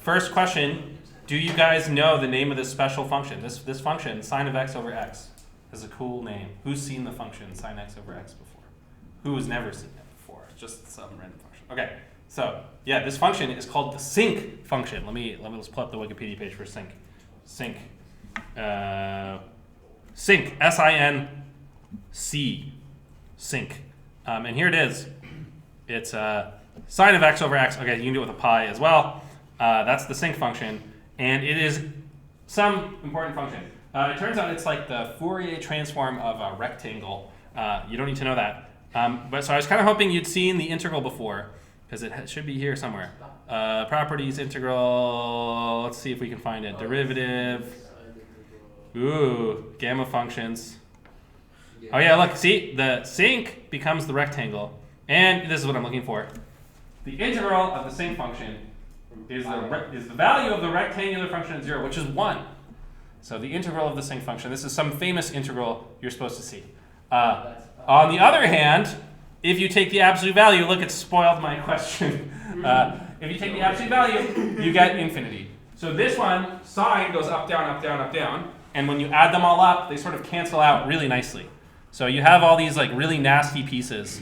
first question, do you guys know the name of this special function? This function, sine of x over x, has a cool name. Who's seen the function sine x over x before? Who has never seen it before? Just some random function. Okay, so yeah, this function is called the sinc function. Let's pull up the Wikipedia page for sinc. Sinc, S-I-N-C, sinc. And here it is. It's sine of x over x. Okay, you can do it with a pi as well. That's the sinc function, and it is some important function. It turns out it's like the Fourier transform of a rectangle. You don't need to know that. But so I was kind of hoping you'd seen the integral before, because it should be here somewhere. Properties, integral, let's see if we can find it. Derivative. Ooh, gamma functions. Oh yeah, look, see, the sinc becomes the rectangle. And this is what I'm looking for. The integral of the sinc function is the value of the rectangular function at 0, which is 1. So the integral of the sinc function, this is some famous integral you're supposed to see. On the other hand, if you take the absolute value, look, it spoiled my question. If you take the absolute value, you get infinity. So this one, sine goes up, down, up, down, up, down. And when you add them all up, they sort of cancel out really nicely. So you have all these like really nasty pieces.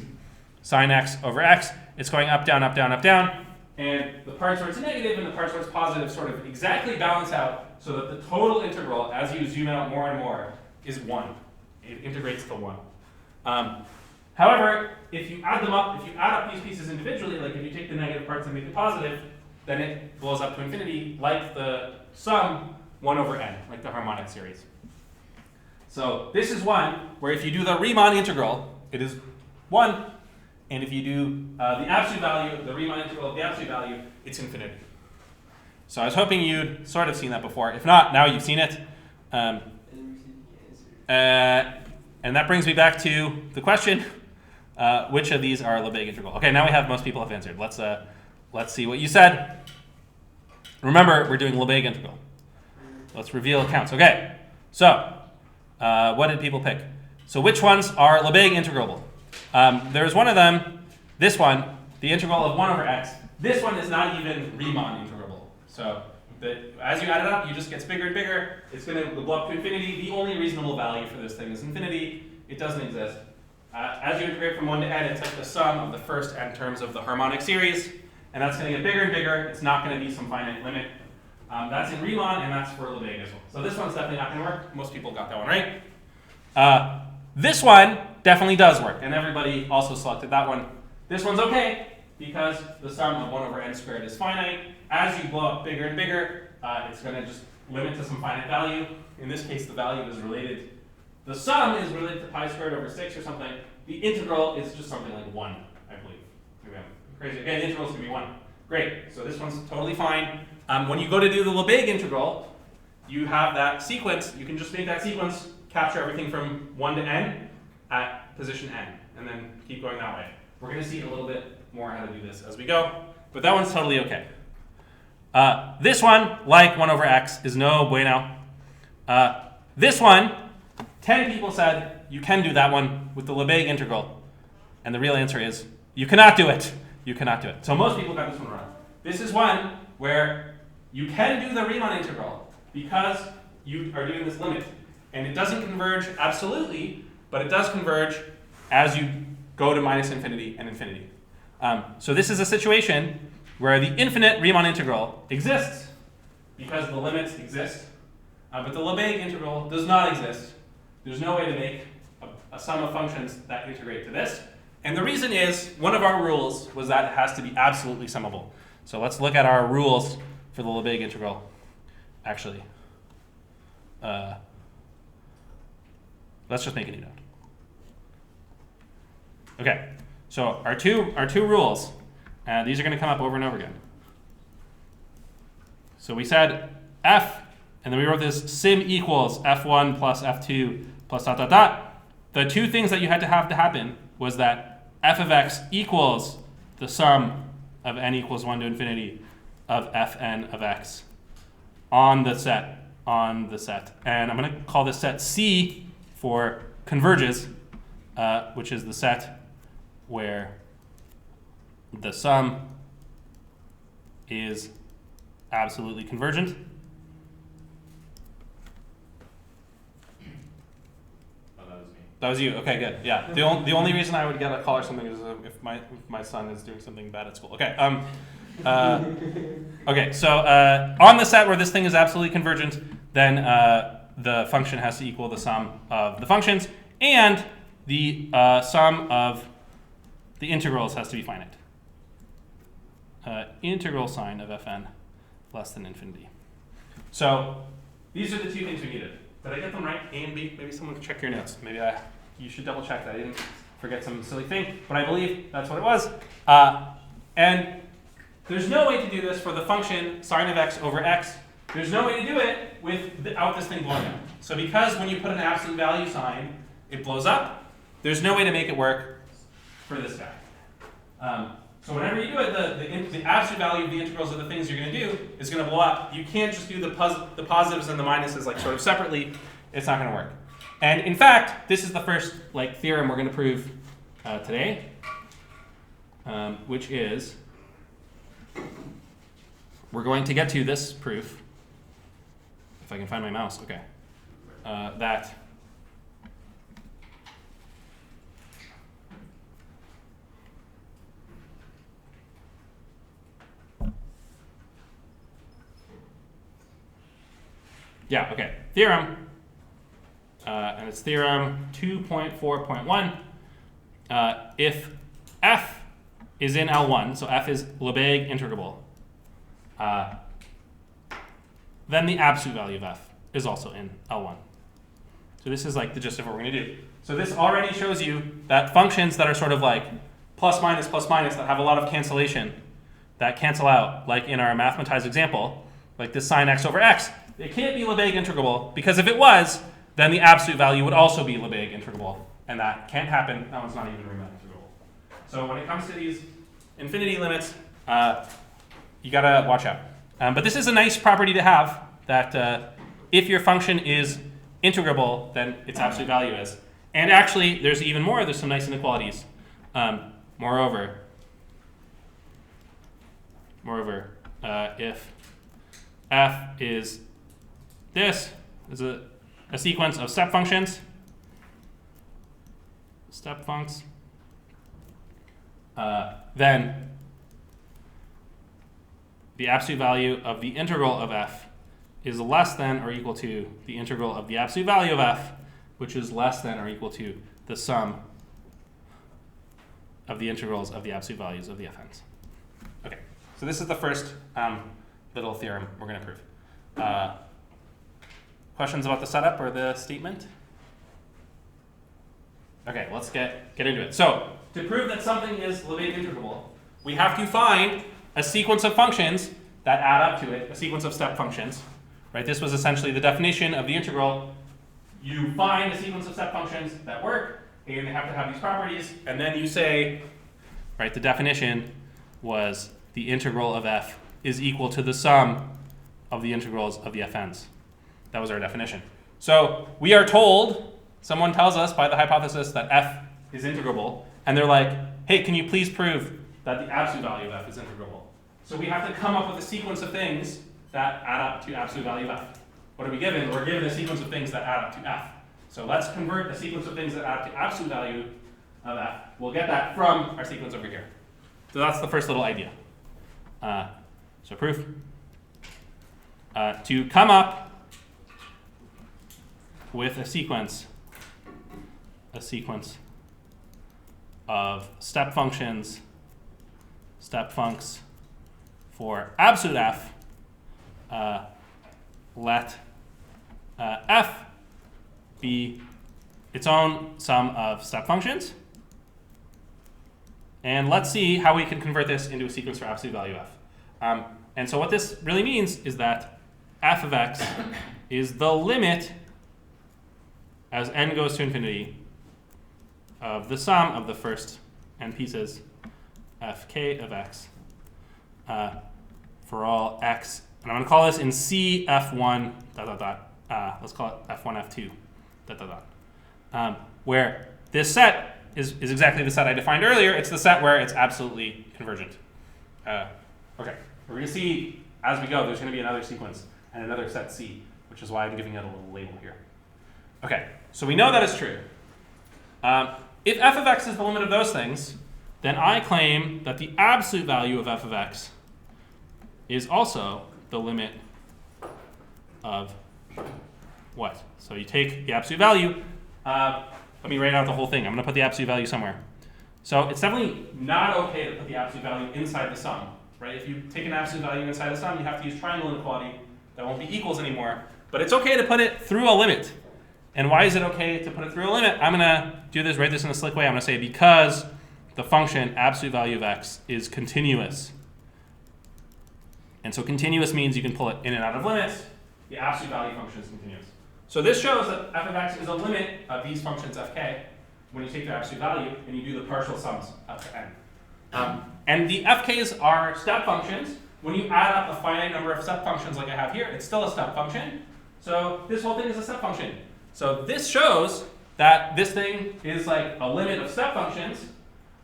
Sine x over x, it's going up, down, up, down, up, down. And the parts where it's negative and the parts where it's positive sort of exactly balance out so that the total integral, as you zoom out more and more, is 1. It integrates to 1. However, if you add them up, if you add up these pieces individually, like if you take the negative parts and make it positive, then it blows up to infinity, like the sum 1 over n, like the harmonic series. So this is one where if you do the Riemann integral, it is 1. And if you do the absolute value, the Riemann integral of the absolute value, it's infinity. So I was hoping you'd sort of seen that before. If not, now you've seen it. And that brings me back to the question, which of these are Lebesgue integral? Okay, now we have most people have answered. Let's see what you said. Remember, we're doing Lebesgue integral. Let's reveal accounts. Okay, so what did people pick? So which ones are Lebesgue integrable? There's one of them, this one, the integral of 1 over x. This one is not even Riemann integrable. So as you add it up, it just gets bigger and bigger. It's going to blow up to infinity. The only reasonable value for this thing is infinity. It doesn't exist. As you integrate from 1 to n, it's like the sum of the first n terms of the harmonic series. And that's going to get bigger and bigger. It's not going to be some finite limit. That's in Riemann, and that's for Lebesgue as well. So this one's definitely not going to work. Most people got that one right. This one definitely does work, and everybody also selected that one. This one's okay, because the sum of 1 over n squared is finite. As you blow up bigger and bigger, it's going to just limit to some finite value. In this case, the value is related. The sum is related to pi squared over 6 or something. The integral is just something like 1, I believe. Maybe I'm crazy. Again, the integral is going to be 1. Great, so this one's totally fine. When you go to do the Lebesgue integral, you have that sequence. You can just make that sequence capture everything from 1 to n at position n, and then keep going that way. We're going to see a little bit more how to do this as we go, but that one's totally okay. This one, like 1 over x, is no bueno. This one, 10 people said you can do that one with the Lebesgue integral, and the real answer is you cannot do it. You cannot do it. So most people got this one wrong. This is one where you can do the Riemann integral because you are doing this limit. And it doesn't converge absolutely, but it does converge as you go to minus infinity and infinity. So this is a situation where the infinite Riemann integral exists because the limits exist, but the Lebesgue integral does not exist. There's no way to make a sum of functions that integrate to this. And the reason is, one of our rules was that it has to be absolutely summable. So let's look at our rules for the Lebesgue integral, actually. Let's just make a new note. Okay, so our two rules, these are going to come up over and over again. So we said f, and then we wrote this sim equals f1 plus f2 plus dot dot dot. The two things that you had to have to happen was that f of x equals the sum of n equals 1 to infinity of fn of x on the set. And I'm going to call this set C for converges, which is the set where the sum is absolutely convergent. That was you. Okay, good. Yeah. The only reason I would get a call or something is if my son is doing something bad at school. Okay. Okay. So on the set where this thing is absolutely convergent, then the function has to equal the sum of the functions, and the sum of the integrals has to be finite. Integral sign of fn less than infinity. So these are the two things we needed. Did I get them right? A and B? Maybe someone can check your notes. Maybe you should double check that. I didn't forget some silly thing, but I believe that's what it was. And there's no way to do this for the function sine of x over x. There's no way to do it without this thing blowing up. So because when you put an absolute value sign, it blows up, there's no way to make it work for this guy. So whenever you do it, the absolute value of the integrals of the things you're going to do is going to blow up. You can't just do the positives and the minuses like sort of separately. It's not going to work. And in fact, this is the first theorem we're going to prove today, which is we're going to get to this proof. If I can find my mouse, okay. That yeah, okay. Theorem, and it's theorem 2.4.1. If f is in L1, so f is Lebesgue integrable, then the absolute value of f is also in L1. So this is the gist of what we're going to do. So this already shows you that functions that are sort of plus minus that have a lot of cancellation, that cancel out, like in our mathematized example, like this sine x over x, it can't be Lebesgue integrable, because if it was, then the absolute value would also be Lebesgue integrable, and that can't happen. That one's not even Riemann integrable. So when it comes to these infinity limits, you gotta watch out. But this is a nice property to have, that if your function is integrable, then its absolute value is. And actually, there's even more. There's some nice inequalities. Moreover, if f is this is a sequence of step functions, then the absolute value of the integral of f is less than or equal to the integral of the absolute value of f, which is less than or equal to the sum of the integrals of the absolute values of the fn's. Okay, so this is the first little theorem we're going to prove. Questions about the setup or the statement? Okay, let's get into it. So, to prove that something is Lebesgue integrable, we have to find a sequence of functions that add up to it, a sequence of step functions. Right? This was essentially the definition of the integral. You find a sequence of step functions that work, and they have to have these properties, and then you say, right, the definition was the integral of f is equal to the sum of the integrals of the fn's. That was our definition. So we are told, someone tells us by the hypothesis that f is integrable, and they're like, hey, can you please prove that the absolute value of f is integrable? So we have to come up with a sequence of things that add up to absolute value of f. What are we given? We're given a sequence of things that add up to f. So let's convert a sequence of things that add up to absolute value of f. We'll get that from our sequence over here. So that's the first little idea. So proof. To come up with a sequence of step functions, step funcs for absolute f, let f be its own sum of step functions. And let's see how we can convert this into a sequence for absolute value f. And so what this really means is that f of x is the limit as n goes to infinity of the sum of the first n pieces fk of x for all x. And I'm going to call this in C f1 let's call it f1 f2 where this set is exactly the set I defined earlier. It's the set where it's absolutely convergent. Okay, we're going to see as we go, there's going to be another sequence and another set C, which is why I'm giving it a little label here. Okay, so we know that is true. If f of x is the limit of those things, then I claim that the absolute value of f of x is also the limit of what? So you take the absolute value. Let me write out the whole thing. I'm going to put the absolute value somewhere. So it's definitely not okay to put the absolute value inside the sum, right? If you take an absolute value inside a sum, you have to use triangle inequality. That won't be equals anymore. But it's okay to put it through a limit. And why is it okay to put it through a limit? I'm going to do this, write this in a slick way. I'm going to say because the function absolute value of x is continuous. And so continuous means you can pull it in and out of limits. The absolute value function is continuous. So this shows that f of x is a limit of these functions fk when you take their absolute value and you do the partial sums up to n. And the fk's are step functions. When you add up a finite number of step functions like I have here, it's still a step function. So this whole thing is a step function. So this shows that this thing is like a limit of step functions,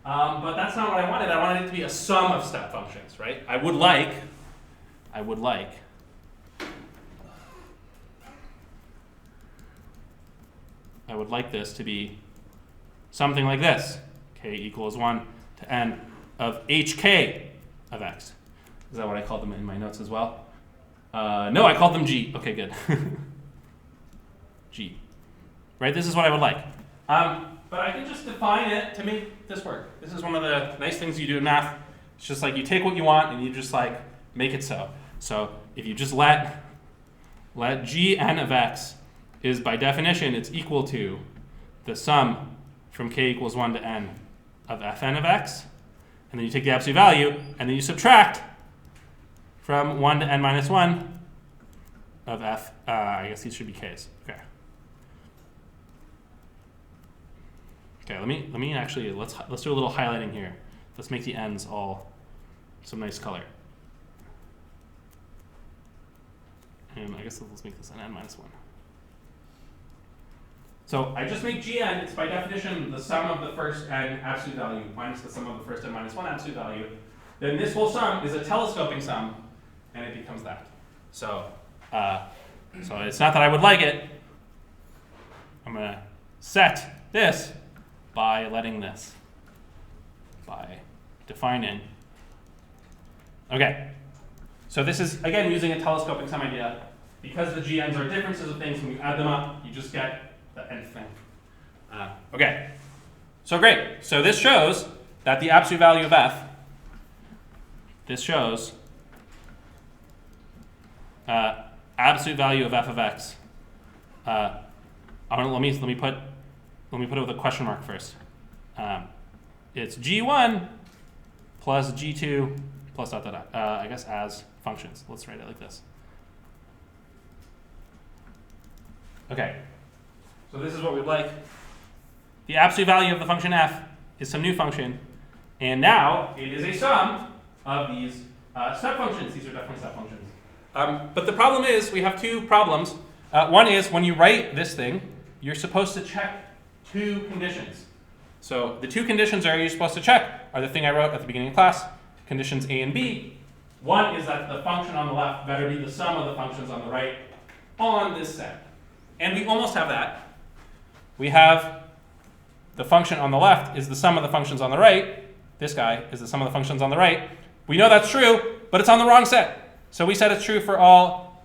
but that's not what I wanted. I wanted it to be a sum of step functions, right? I would like this to be something like this. K equals 1 to n of hk of x. Is that what I called them in my notes as well? No, I called them g. Okay, good. G. Right, this is what I would like. But I can just define it to make this work. This is one of the nice things you do in math. It's just like you take what you want and you just like make it so. So if you just let gn of x is by definition, it's equal to the sum from k equals 1 to n of fn of x. And then you take the absolute value and then you subtract from 1 to n minus 1 of f. I guess these should be k's. Okay. Okay, let me actually, let's do a little highlighting here. Let's make the ends all some nice color. And I guess let's make this an n minus 1. So I just make gn, it's by definition the sum of the first n absolute value minus the sum of the first n minus 1 absolute value. Then this whole sum is a telescoping sum, and it becomes that. So, so it's not that I would like it. I'm going to set this by letting this, by defining. Okay, so this is, again, using a telescoping sum idea. Because the GNs are differences of things, when you add them up, you just get the nth thing. Okay, so great. So this shows that the absolute value of f, this shows absolute value of f of x. Let me put it with a question mark first. It's g1 plus g2 plus dot dot dot. I guess as functions. Let's write it like this. Okay, so this is what we'd like. The absolute value of the function f is some new function, and now it is a sum of these step functions. These are definitely step functions. But the problem is, we have two problems. One is, when you write this thing, you're supposed to check two conditions. So the two conditions you're supposed to check are the thing I wrote at the beginning of class, conditions A and B. One is that the function on the left better be the sum of the functions on the right on this set. And we almost have that. We have the function on the left is the sum of the functions on the right. This guy is the sum of the functions on the right. We know that's true, but it's on the wrong set. So we said it's true for all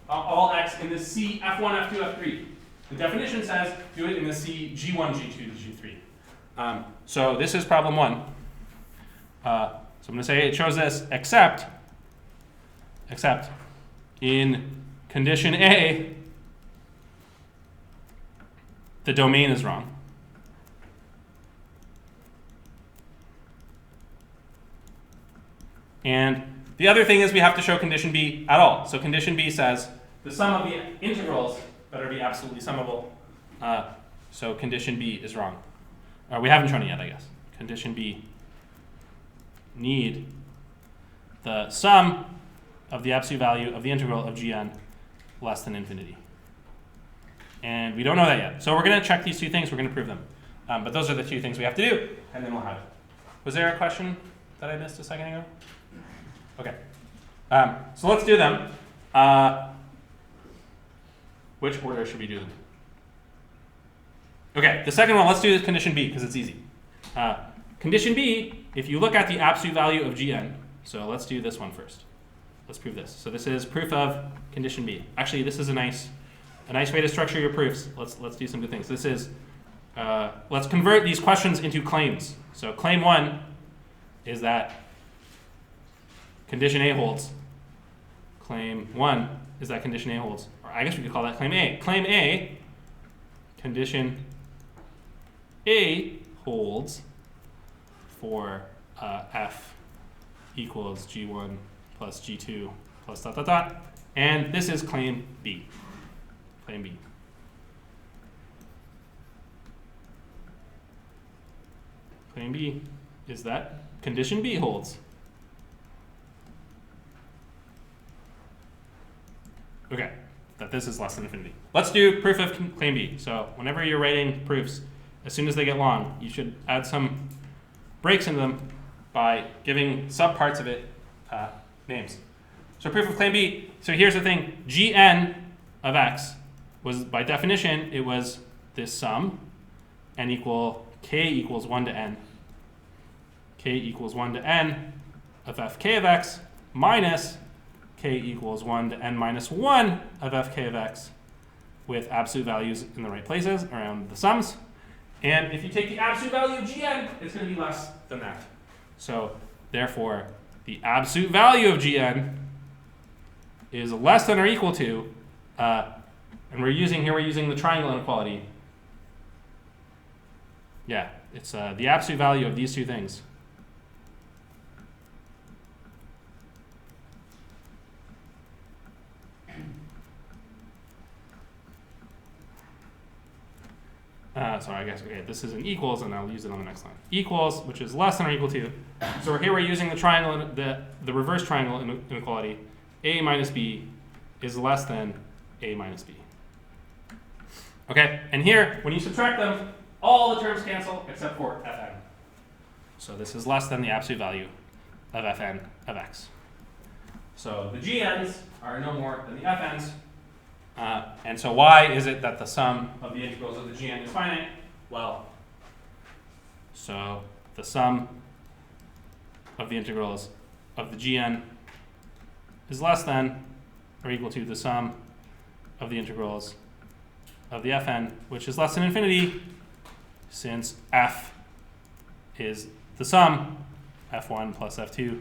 x in the C, F1, F2, F3. The definition says do it in the C, G1, G2, G3. So this is problem 1. So I'm going to say it shows this, except in condition A, the domain is wrong. And the other thing is we have to show condition B at all. So condition B says the sum of the integrals better be absolutely summable. So condition B is wrong. We haven't shown it yet, I guess. Condition B need the sum of the absolute value of the integral of gn less than infinity. And we don't know that yet. So we're going to check these two things. We're going to prove them. But those are the two things we have to do, and then we'll have it. Was there a question that I missed a second ago? Okay. So let's do them. Which order should we do them? Okay, the second one, let's do condition B because it's easy. Condition B, if you look at the absolute value of Gn, so let's do this one first. Let's prove this. So this is proof of condition B. Actually, this is a nice way to structure your proofs. Let's do some good things. This is, let's convert these questions into claims. So claim 1 is that condition A holds. Claim 1 is that condition A holds. Or I guess we could call that claim A. Claim A, condition A holds for f equals g1 plus g2 plus ... And this is claim B. Claim B. Claim B is that condition B holds. Okay, that this is less than infinity. Let's do proof of claim B. So whenever you're writing proofs, as soon as they get long, you should add some breaks into them by giving subparts of it names. So proof of claim B, so here's the thing, Gn of x was, by definition, it was this sum, n equal k equals 1 to n. K equals 1 to n of fk of x minus k equals 1 to n minus 1 of fk of x with absolute values in the right places around the sums. And if you take the absolute value of Gn, it's going to be less than that. So therefore, the absolute value of Gn is less than or equal to, and we're using the triangle inequality. Yeah, it's the absolute value of these two things. So I guess, okay, this is an equals, and I'll use it on the next line. Equals, which is less than or equal to. So here we're using the triangle, the reverse triangle inequality. A minus B is less than A minus B. Okay, and here, when you subtract them, all the terms cancel except for Fn. So this is less than the absolute value of Fn of x. So the Gn's are no more than the Fn's. And so why is it that the sum of the integrals of the Gn is finite? Well, so the sum of the integrals of the Gn is less than or equal to the sum of the integrals of the Fn, which is less than infinity, since f is the sum, f1 plus f2, ...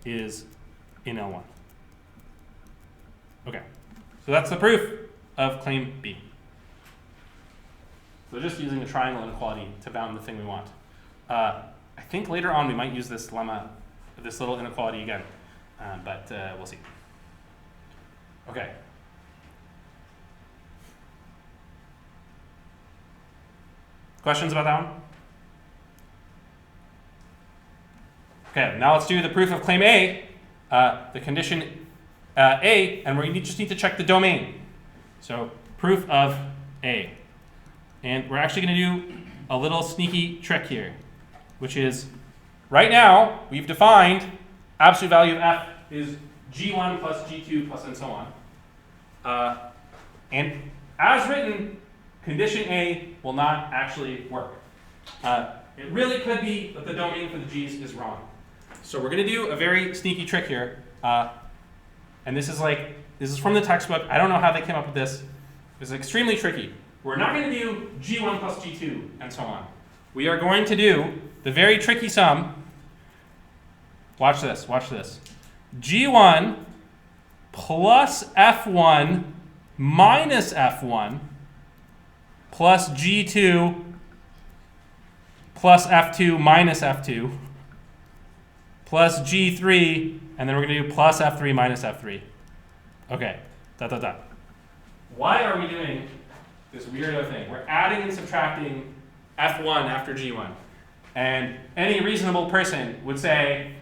is in L1. Okay, so that's the proof of claim B. So just using a triangle inequality to bound the thing we want. I think later on we might use this lemma, this little inequality again, but we'll see. Okay. Questions about that one? Okay, now let's do the proof of claim A, the condition A, and we just need to check the domain. So proof of A. And we're actually going to do a little sneaky trick here, which is right now we've defined absolute value of f is g1 plus g2 plus and so on. And as written, condition A will not actually work. It really could be that the domain for the g's is wrong. So we're going to do a very sneaky trick here. And this is from the textbook. I don't know how they came up with this. This is extremely tricky. We're not going to do g1 plus g2 and so on. We are going to do the very tricky sum. Watch this, watch this. g1 plus f1 minus f1 plus g2 plus f2 minus f2 plus g3, and then we're going to do plus f3 minus f3. Okay, ... Why are we doing this weirdo thing? We're adding and subtracting f1 after g1. And any reasonable person would say,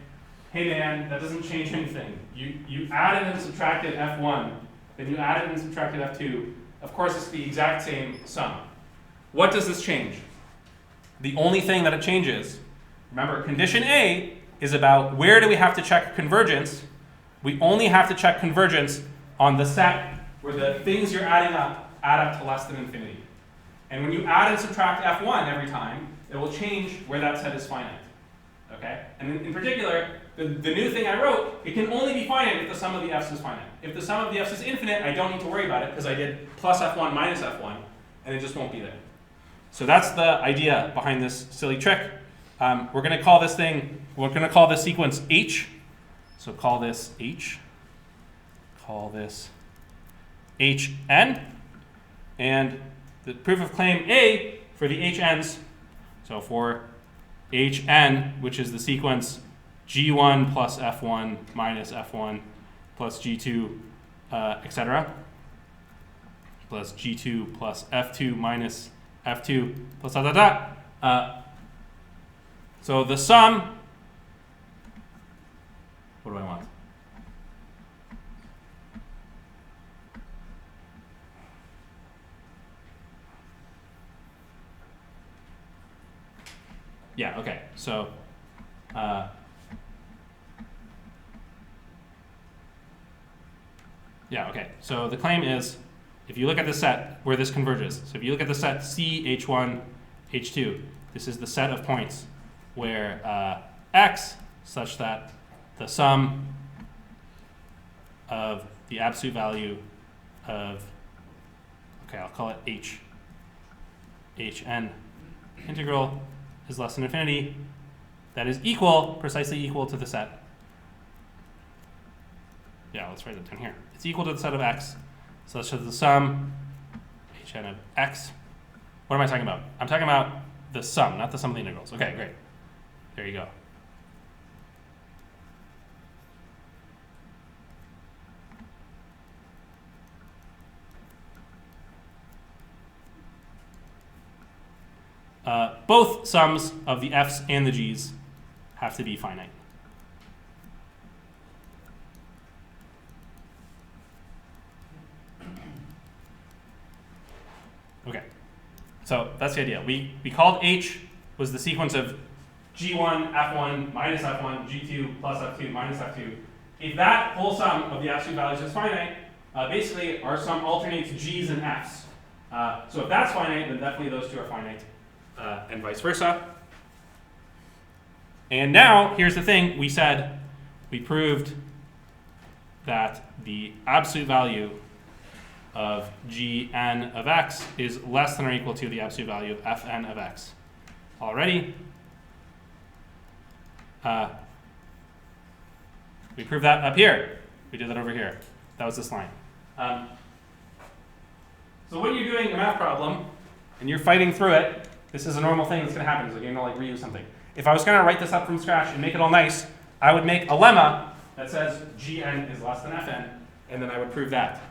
hey man, that doesn't change anything. You added and subtracted f1, then you added and subtracted f2. Of course, it's the exact same sum. What does this change? The only thing that it changes, remember, condition A is about where do we have to check convergence. We only have to check convergence on the set where the things you're adding up add up to less than infinity. And when you add and subtract f1 every time, it will change where that set is finite. Okay? And in particular, the new thing I wrote, it can only be finite if the sum of the f's is finite. If the sum of the f's is infinite, I don't need to worry about it because I did plus f1 minus f1, and it just won't be there. So that's the idea behind this silly trick. We're going to call this sequence h. So call this h. Call this hn. And the proof of claim A for the hns, so for hn, which is the sequence g1 plus f1 minus f1 plus g2, etc., plus g2 plus f2 minus f2 plus dot dot dot. So the sum, what do I want? Yeah, okay, so yeah, okay, so the claim is, if you look at the set where this converges, so if you look at the set C, H1, H2, this is the set of points where X, such that the sum of the absolute value of, okay, I'll call it H, Hn integral is less than infinity, that is precisely equal to the set. Yeah, let's write it down here. It's equal to the set of X, such that the sum, Hn of X, what am I talking about? I'm talking about the sum, not the sum of the integrals. Okay, great. There you go. Both sums of the f's and the g's have to be finite. Okay, so that's the idea. We called H was the sequence of G1, F1, minus F1, G2, plus F2, minus F2. If that whole sum of the absolute values is finite, basically our sum alternates G's and F's. So if that's finite, then definitely those two are finite, and vice versa. And now, here's the thing. We proved that the absolute value of Gn of x is less than or equal to the absolute value of Fn of x. Already, we proved that up here. We did that over here. That was this line. So when you're doing a math problem and you're fighting through it, this is a normal thing that's going to happen. It's like you're going to reuse something. If I was going to write this up from scratch and make it all nice, I would make a lemma that says Gn is less than Fn, and then I would prove that.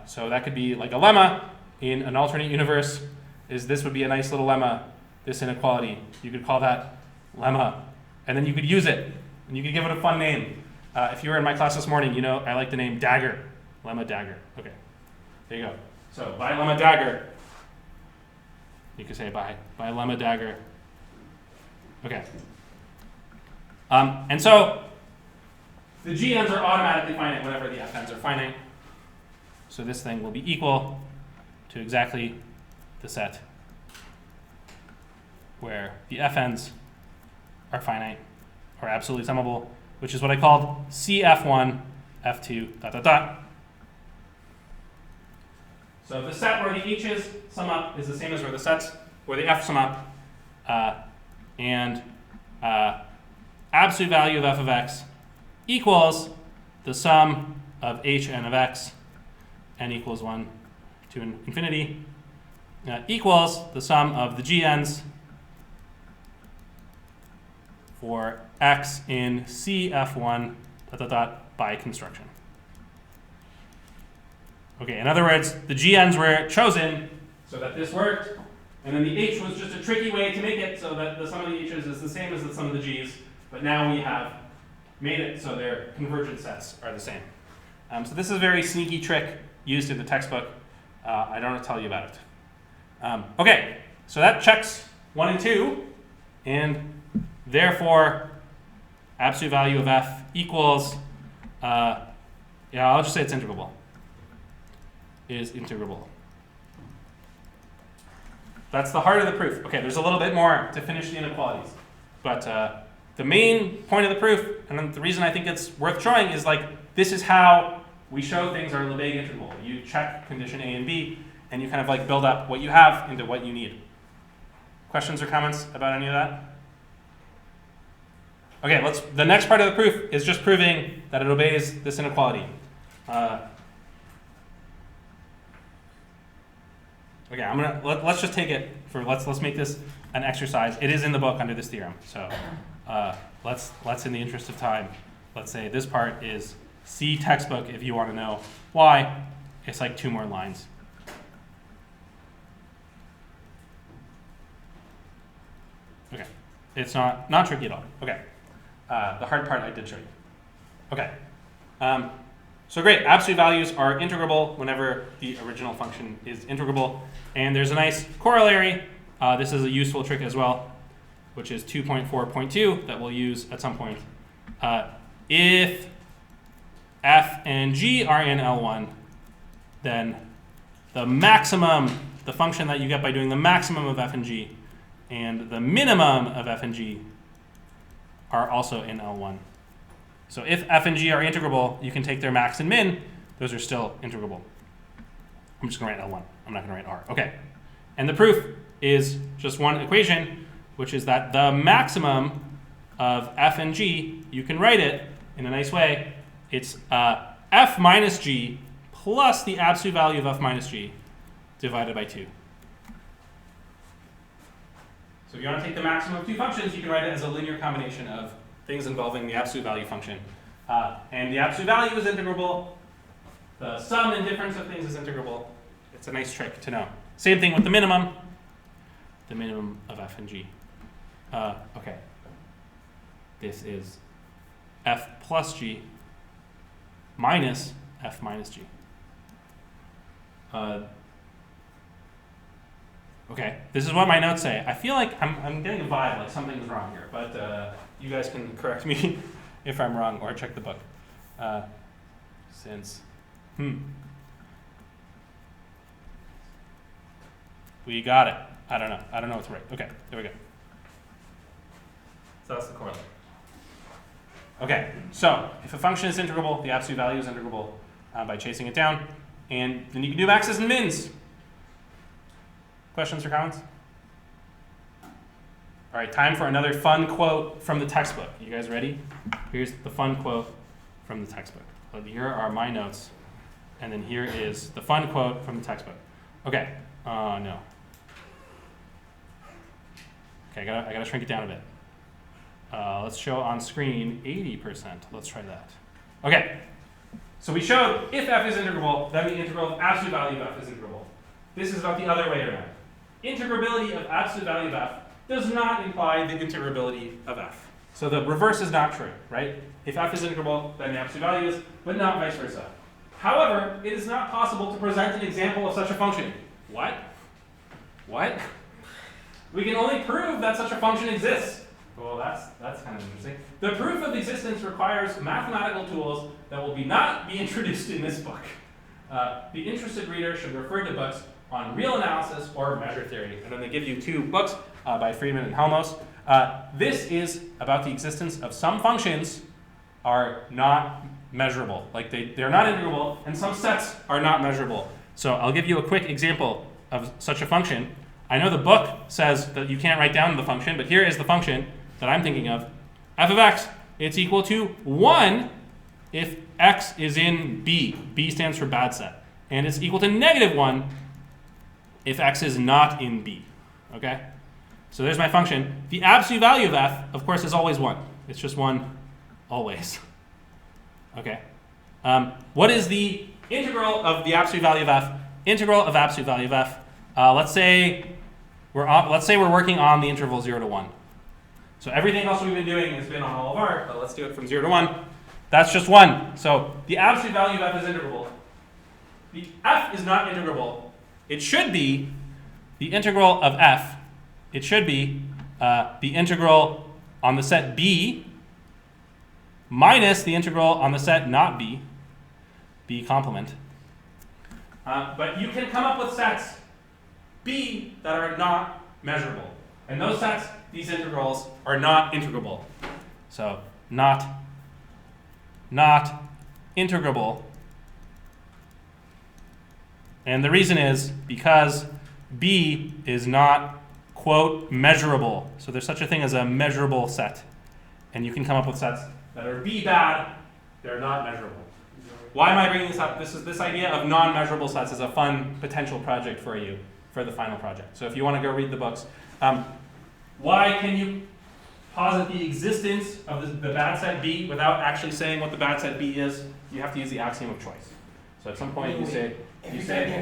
So that could be like a lemma in an alternate universe. This would be a nice little lemma, this inequality. You could call that lemma, and then you could use it, and you could give it a fun name. If you were in my class this morning, you know I like the name dagger, lemma dagger. Okay, there you go. So by lemma dagger, you could say by lemma dagger. Okay. And so the GNs are automatically finite whenever the FNs are finite. So this thing will be equal to exactly the set where the FNs are finite or absolutely summable, which is what I called CF1, F2, dot, dot, dot. So the set where the H's sum up is the same as where the sets where the F's sum up. And absolute value of f of x equals the sum of Hn of x, n equals 1 to infinity, equals the sum of the GNs for x in CF1 dot, dot, dot by construction. Okay, in other words, the GNs were chosen so that this worked, and then the H was just a tricky way to make it so that the sum of the H's is the same as the sum of the G's, but now we have made it so their convergent sets are the same. So this is a very sneaky trick used in the textbook. I don't want to tell you about it. Okay, so that checks 1 and 2, and therefore absolute value of f equals, yeah, I'll just say it's integrable. Is integrable. That's the heart of the proof. Okay, there's a little bit more to finish the inequalities. But the main point of the proof, and then the reason I think it's worth showing is like, this is how we show things are Lebesgue integrable. You check condition A and B, and you kind of like build up what you have into what you need. Questions or comments about any of that? Okay, the next part of the proof is just proving that it obeys this inequality. Okay, let's just take it for, let's make this an exercise. It is in the book under this theorem. So let's in the interest of time, let's say this part is C textbook if you want to know why. It's like 2 more lines. Okay, it's not tricky at all. Okay, the hard part I did show you. Okay, so great, absolute values are integrable whenever the original function is integrable. And there's a nice corollary. This is a useful trick as well, which is 2.4.2 that we'll use at some point. If f and g are in L1, then the maximum, the function that you get by doing the maximum of f and g, and the minimum of f and g are also in L1. So if f and g are integrable, you can take their max and min. Those are still integrable. I'm just going to write L1. I'm not going to write R. Okay. And the proof is just one equation, which is that the maximum of f and g, you can write it in a nice way. It's f minus g plus the absolute value of f minus g divided by 2. So if you want to take the maximum of 2 functions, you can write it as a linear combination of things involving the absolute value function. And the absolute value is integrable. The sum and difference of things is integrable. It's a nice trick to know. Same thing with the minimum of f and g. Okay. This is f plus g minus f minus g. Okay, this is what my notes say. I feel like I'm getting a vibe like something's wrong here, but you guys can correct me if I'm wrong or check the book. We got it. I don't know what's right. Okay, there we go. So that's the corollary. Okay, so if a function is integrable, the absolute value is integrable by chasing it down. And then you can do maxes and mins. Questions or comments? All right, time for another fun quote from the textbook. You guys ready? Here's the fun quote from the textbook. So here are my notes. And then here is the fun quote from the textbook. Okay, no. Okay, I gotta shrink it down a bit. Let's show on screen 80%. Let's try that. Okay, so we showed if f is integrable, then the integral of absolute value of f is integrable. This is about the other way around. Integrability of absolute value of f does not imply the integrability of f. So the reverse is not true, right? If f is integrable, then the absolute value is, but not vice versa. However, it is not possible to present an example of such a function. What? What? We can only prove that such a function exists. Well, that's kind of interesting. The proof of existence requires mathematical tools that will not be introduced in this book. The interested reader should refer to books on real analysis or measure theory. And then they give you 2 books by Friedman and Helmholtz. This is about the existence of some functions are not measurable. Like they're not integrable, and some sets are not measurable. So I'll give you a quick example of such a function. I know the book says that you can't write down the function, but here is the function that I'm thinking of. F of x, it's equal to 1 if x is in B. B stands for bad set. And it's equal to -1 if x is not in B. Okay? So there's my function. The absolute value of f, of course, is always 1. It's just 1 always. Okay? What is the integral of the absolute value of f? Integral of absolute value of f. Let's say we're working on the interval 0 to 1. So everything else we've been doing has been on all of R, but let's do it from 0 to 1. That's just 1. So the absolute value of f is integrable. The f is not integrable. It should be the integral of f. It should be the integral on the set B minus the integral on the set not B, B complement. But you can come up with sets B that are not measurable. And those sets, these integrals, are not integrable. So not integrable. And the reason is because B is not, quote, measurable. So there's such a thing as a measurable set. And you can come up with sets that are B bad, they're not measurable. Why am I bringing this up? This idea of non-measurable sets is a fun potential project for you for the final project. So if you want to go read the books. Why can you posit the existence of the bad set B without actually saying what the bad set B is? You have to use the axiom of choice. So at some point you say exactly,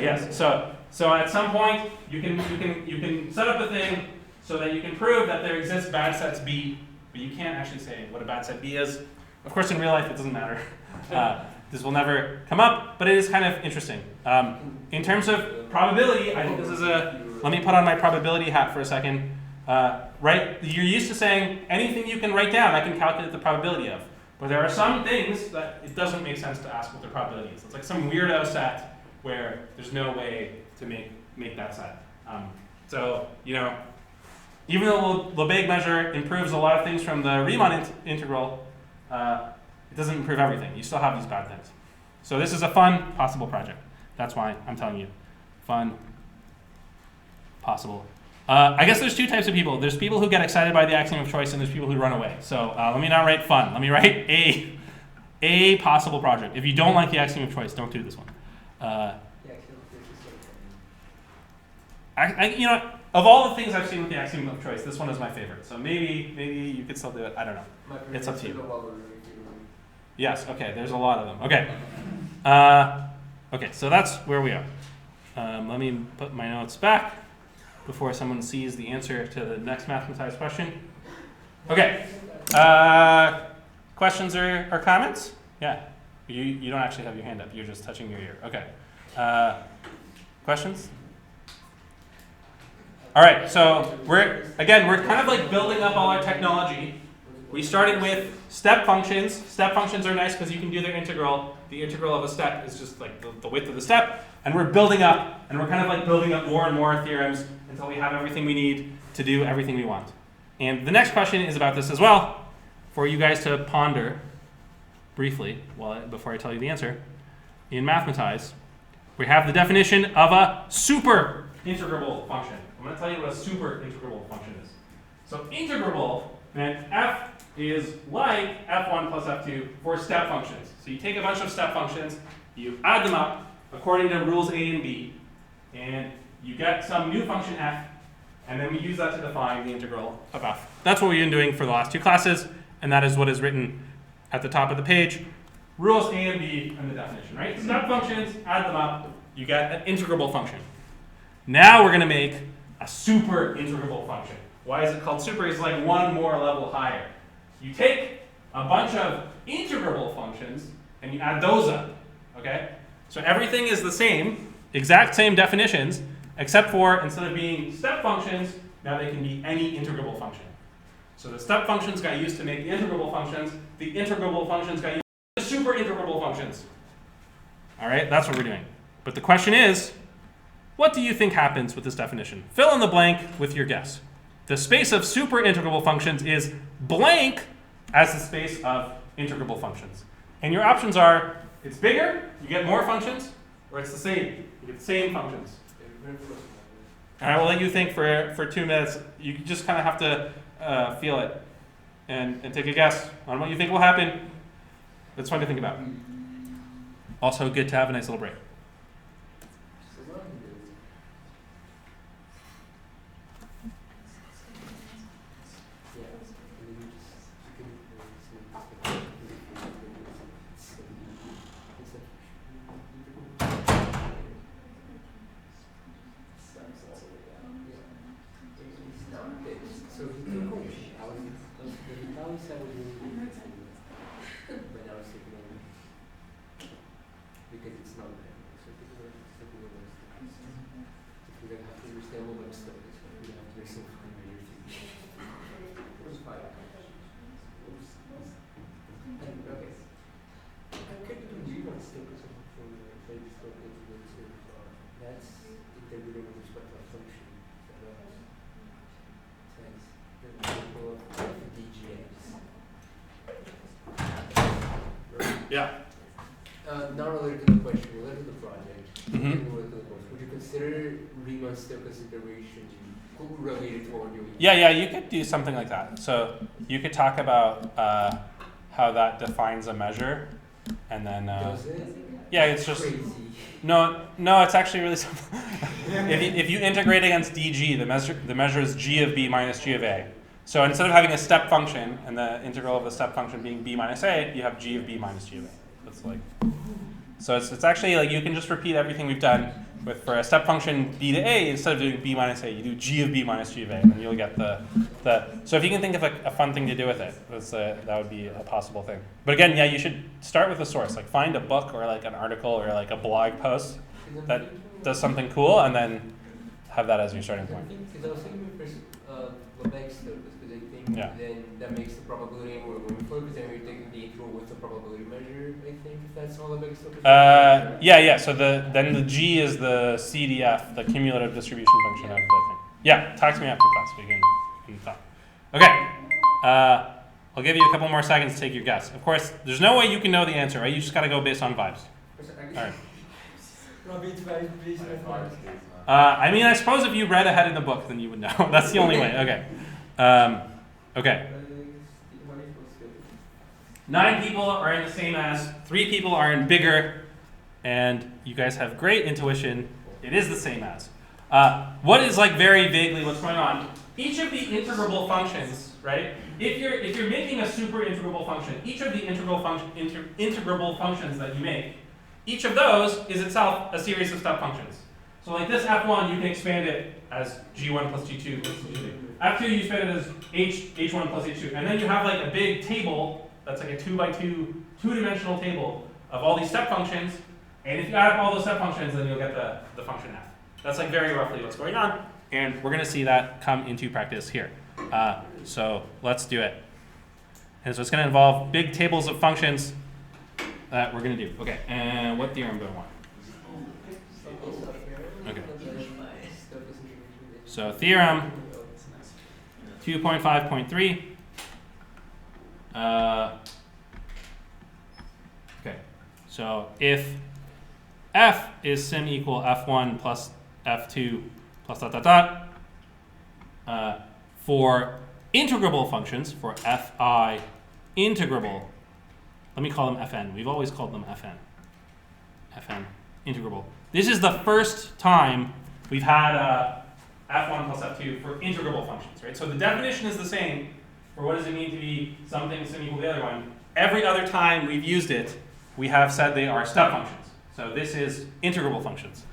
yes. So at some point you can set up a thing so that you can prove that there exists bad sets B, but you can't actually say what a bad set B is. Of course, in real life it doesn't matter. This will never come up, but it is kind of interesting. In terms of probability, I think this is let me put on my probability hat for a second. Right, you're used to saying anything you can write down, I can calculate the probability of. But there are some things that it doesn't make sense to ask what their probability is. It's like some weirdo set where there's no way to make that set. So, even though Lebesgue measure improves a lot of things from the Riemann integral, it doesn't improve everything. You still have these bad things. So this is a fun possible project. That's why I'm telling you. Fun, possible. I guess there's two types of people. There's people who get excited by the axiom of choice, and there's people who run away. So let me not write fun. Let me write a possible project. If you don't like the axiom of choice, don't do this one. Of all the things I've seen with the axiom of choice, this one is my favorite. So maybe you could still do it. I don't know. It's up to you. Yes. Okay. There's a lot of them. Okay. Okay. So that's where we are. Let me put my notes back before someone sees the answer to the next mathematized question. Okay. Questions or comments? Yeah. You don't actually have your hand up. You're just touching your ear. Okay. Questions? All right. So we're kind of like building up all our technology. We started with step functions. Step functions are nice because you can do their integral. The integral of a step is just like the width of the step. And we're building up, and we're kind of like building up more and more theorems until we have everything we need to do everything we want. And the next question is about this as well, for you guys to ponder briefly before I tell you the answer. In Mathematize, we have the definition of a super integrable function. I'm going to tell you what a super integrable function is. So integrable meant f is like f1 plus f2 for step functions. So you take a bunch of step functions, you add them up according to rules A and B, and you get some new function f, and then we use that to define the integral of f. That's what we've been doing for the last two classes, and that is what is written at the top of the page. Rules A and B and the definition, right? Step functions, add them up, you get an integrable function. Now we're going to make a super integrable function. Why is it called super? It's like one more level higher. You take a bunch of integrable functions and you add those up, okay? So everything is the same, exact same definitions, except for instead of being step functions, now they can be any integrable function. So the step functions got used to make the integrable functions, the integrable functions got used to the super integrable functions. All right, that's what we're doing. But the question is, what do you think happens with this definition? Fill in the blank with your guess. The space of super integrable functions is blank as the space of integrable functions. And your options are, it's bigger, you get more functions, or it's the same, you get the same functions. And I will let you think for 2 minutes. You just kind of have to feel it and take a guess on what you think will happen. It's fun to think about. Also good to have a nice little break. That's integrated with respect to a function. Times the example of DGX. Yeah. Not related to the question, related to the project. Mhm. Related to the course. Would you consider Riemann-Stieltjes integration related to what we're doing? Yeah, you could do something like that. So you could talk about how that defines a measure, and then Does it? yeah, it's just Crazy. no, it's actually really simple. if you integrate against dg, the measure is g of b minus g of a. So instead of having a step function and the integral of the step function being b minus a, you have g of b minus g of a. That's like, so it's actually like you can just repeat everything we've done with for a step function b to a. Instead of doing b minus a, you do g of b minus g of a, and then you'll get the. So if you can think of a fun thing to do with it, that would be a possible thing. But again, yeah, you should start with a source. Like find a book or like an article or like a blog post that does something cool, and then have that as your starting point. Because I was thinking first Lebesgue Integrals, because I think then that makes the probability more going for, because then you're taking the integral with the probability measure, I think, if that's all Lebesgue Integrals. Yeah. So then the G is the CDF, the cumulative distribution function of the thing. Yeah, talk to me after class. We can talk. Okay. I'll give you a couple more seconds to take your guess. Of course, there's no way you can know the answer, right? You just got to go based on vibes. All right. I mean, I suppose if you read ahead in the book, then you would know. That's the only way. Okay. Okay. 9 people are in the same as, 3 people are in bigger, and you guys have great intuition. It is the same as. What is like very vaguely what's going on? Each of the integrable functions, right? If you're making a super integrable function, each of the integrable functions that you make, each of those is itself a series of step functions. So like this f1, you can expand it as g1 plus g2 plus g2. f2, you expand it as h1 plus h2. And then you have like a big table that's like a 2x2, two-dimensional table of all these step functions. And if you add up all those step functions, then you'll get the function f. That's like very roughly what's going on. And we're going to see that come into practice here. So let's do it. And so it's going to involve big tables of functions that we're going to do. Okay, and what theorem do I want? Okay. So theorem 2.5.3. Okay. So if f is sim equal f1 plus f2 plus dot dot dot, for integrable functions, for fi integrable, let me call them fn. We've always called them fn. Fn integrable. This is the first time we've had f1 plus f2 for integrable functions, right? So the definition is the same for what does it mean to be something sim equal to the other one. Every other time we've used it, we have said they are step functions. So this is integrable functions.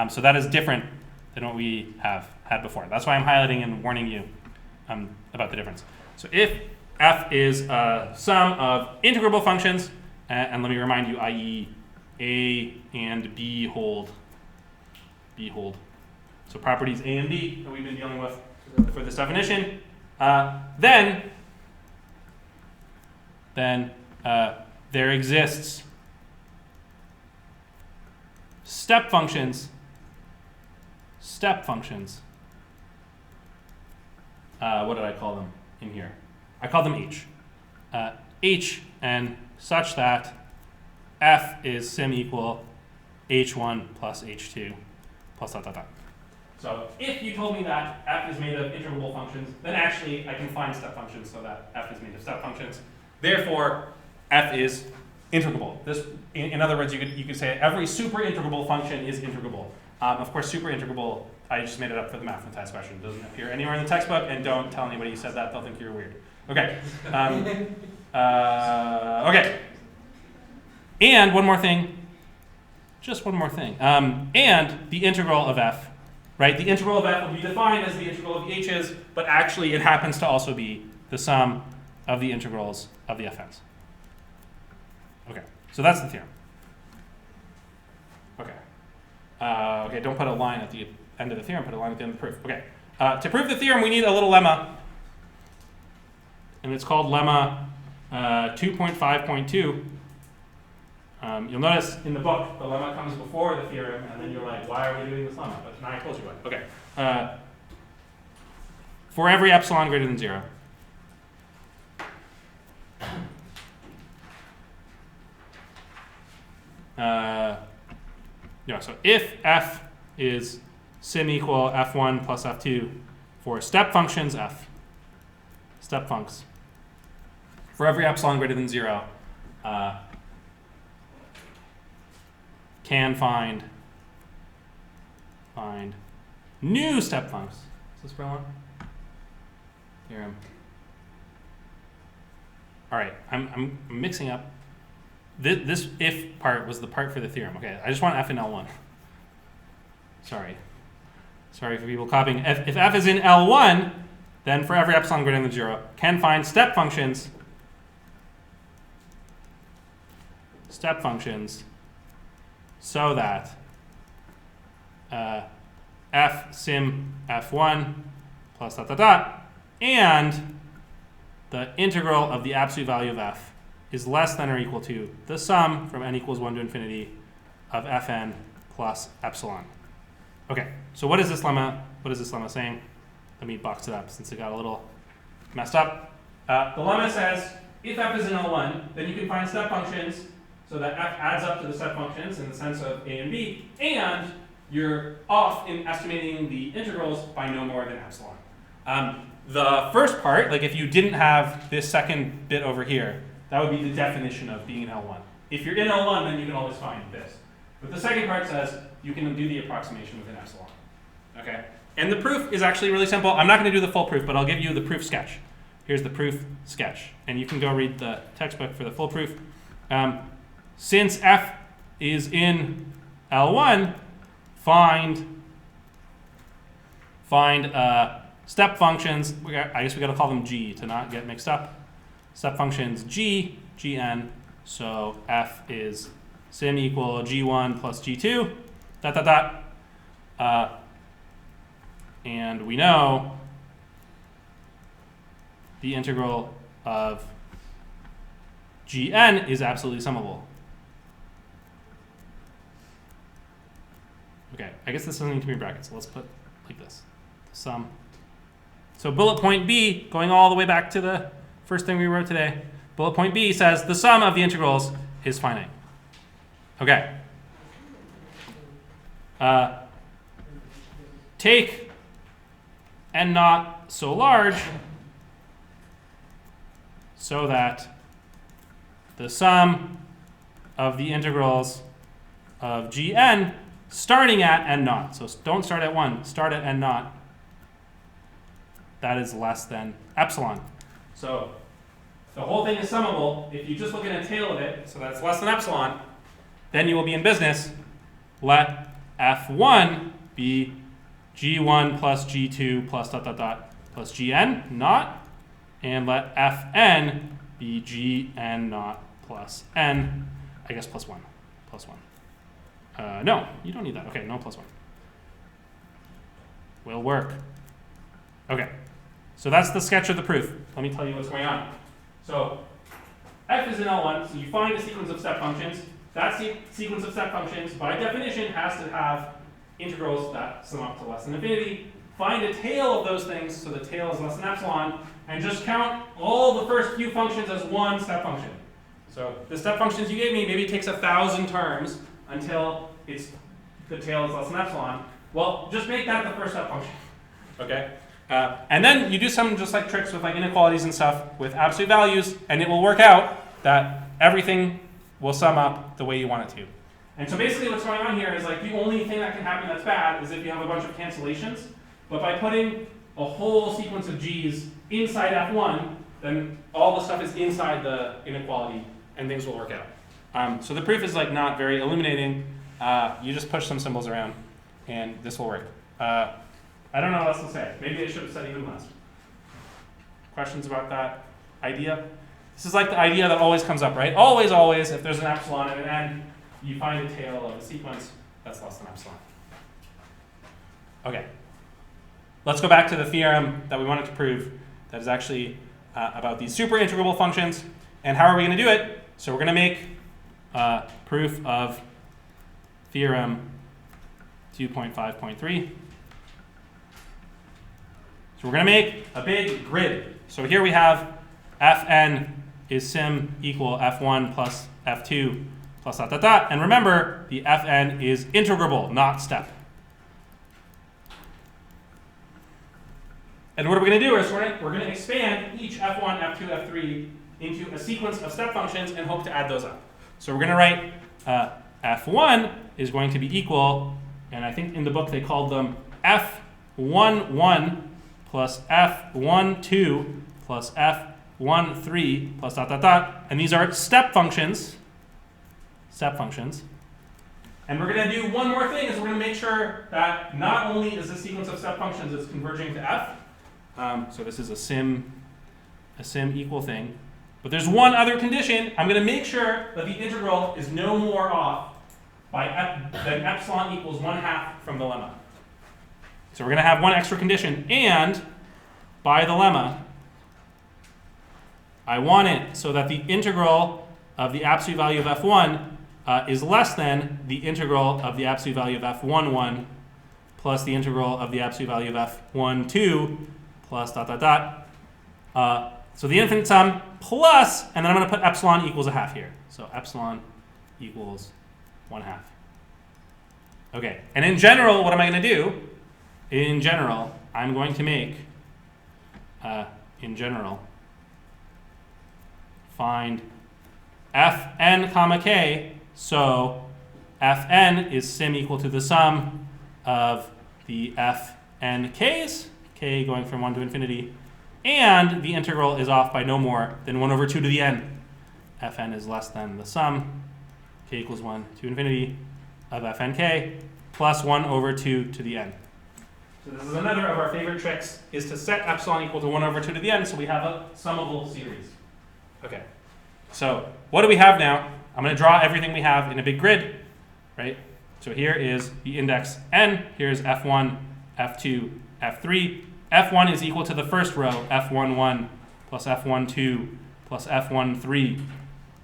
So that is different than what we have had before. That's why I'm highlighting and warning you about the difference. So if f is a sum of integrable functions, and let me remind you, i.e. A and B hold. So properties A and B that we've been dealing with for this definition. Then there exists step functions. What did I call them in here? I call them H. H and such that f is sim equal h1 plus h2 plus dot dot dot. So if you told me that f is made of integrable functions, then actually I can find step functions so that f is made of step functions. Therefore, f is integrable. This, in other words, you could say every super integrable function is integrable. Of course, super integrable, I just made it up for the mathematized question. It doesn't appear anywhere in the textbook, and don't tell anybody you said that. They'll think you're weird. Okay. Okay. And one more thing. Just one more thing. And the integral of f, right? The integral of f will be defined as the integral of the h's, but actually it happens to also be the sum of the integrals of the fn's. Okay. So that's the theorem. Okay. Okay, don't put a line at the end of the theorem, put a line at the end of the proof. Okay. To prove the theorem, we need a little lemma. and it's called lemma 2.5.2. You'll notice in the book, the lemma comes before the theorem, and then you're like, why are we doing this lemma? But now I told you why. Okay. For every epsilon greater than 0. So if f is sim equal f1 plus f2 for step functions f, step funcs, for every epsilon greater than 0, can find new step funcs. Is this for one? Theorem. All right, I'm mixing up. This if part was the part for the theorem. Okay, I just want f in L1. Sorry for people copying. If f is in L1, then for every epsilon greater than 0, can find step functions so that f sim f1 plus dot dot dot, and the integral of the absolute value of f is less than or equal to the sum from n equals 1 to infinity of fn plus epsilon. Okay, so what is this lemma? What is this lemma saying? Let me box it up since it got a little messed up. The lemma says if f is in L1, then you can find step functions so that f adds up to the step functions in the sense of a and b, and you're off in estimating the integrals by no more than epsilon. The first part, like if you didn't have this second bit over here, that would be the definition of being in L1. If you're in L1, then you can always find this. But the second part says you can do the approximation within epsilon. Okay? And the proof is actually really simple. I'm not going to do the full proof, but I'll give you the proof sketch. Here's the proof sketch. And you can go read the textbook for the full proof. Since f is in L1, find step functions. I guess we got to call them g to not get mixed up. Step functions g, gn. So f is sim equal g1 plus g2, dot dot dot. And we know the integral of gn is absolutely summable. Okay, I guess this doesn't need to be in brackets, so let's put like this, sum. So bullet point B, going all the way back to the first thing we wrote today, bullet point B says the sum of the integrals is finite. Okay. Take n not so large so that the sum of the integrals of gn starting at n naught, so don't start at 1, start at n naught, that is less than epsilon. So the whole thing is summable. If you just look at a tail of it, so that's less than epsilon, then you will be in business. Let f1 be g1 plus g2 plus dot dot dot plus gn naught, and let fn be gn naught plus n, I guess plus 1. Plus 1. No, you don't need that. Okay, no plus 1. Will work. Okay, so that's the sketch of the proof. Let me tell you what's going on. So f is in L1, so you find a sequence of step functions. That sequence of step functions, by definition, has to have integrals that sum up to less than infinity. Find a tail of those things, so the tail is less than epsilon, and just count all the first few functions as one step function. So the step functions you gave me, maybe it takes 1,000 terms until the tail is less than epsilon. Well, just make that the first step function. Okay? And then you do some just like tricks with like inequalities and stuff with absolute values, and it will work out that everything will sum up the way you want it to. And so basically what's going on here is like the only thing that can happen that's bad is if you have a bunch of cancellations. But by putting a whole sequence of g's inside f1, then all the stuff is inside the inequality and things will work out. So the proof is like not very illuminating. You just push some symbols around and this will work. I don't know what else to say. Maybe I should have said even less. Questions about that idea? This is like the idea that always comes up, right? Always, always, if there's an epsilon and an n, you find a tail of a sequence that's less than epsilon. Okay. Let's go back to the theorem that we wanted to prove that is actually about these super integrable functions. And how are we going to do it? So we're going to make proof of theorem 2.5.3. So we're going to make a big grid. So here we have Fn is sim equal F1 plus F2 plus dot dot dot. And remember, the Fn is integrable, not step. And what are we going to do is we're going to expand each F1, F2, F3 into a sequence of step functions and hope to add those up. So we're going to write F1 is going to be equal, and I think in the book they called them F11 plus F12 plus F13 plus dot dot dot. And these are step functions. Step functions. And we're going to do one more thing, is we're going to make sure that not only is this sequence of step functions is converging to F, so this is a sim equal thing. But there's one other condition. I'm going to make sure that the integral is no more off than epsilon equals 1/2 from the lemma. So we're going to have one extra condition. And by the lemma, I want it so that the integral of the absolute value of F1 is less than the integral of the absolute value of F11 plus the integral of the absolute value of F12 plus dot dot dot. So the infinite sum plus, and then I'm going to put epsilon equals 1/2 here. So epsilon equals 1/2. Okay, and in general, what am I going to do? In general, I'm going to make, find Fn comma k, so Fn is sim equal to the sum of the Fn k's, k going from 1 to infinity, and the integral is off by no more than 1 over 2 to the n. Fn is less than the sum, k equals 1 to infinity, of Fnk, plus 1 over 2 to the n. So this is another of our favorite tricks, is to set epsilon equal to 1 over 2 to the n, so we have a summable series. Okay, so what do we have now? I'm going to draw everything we have in a big grid, right? So here is the index n, here's F1, F2, F3. F1 is equal to the first row, F11 plus F12 plus F13,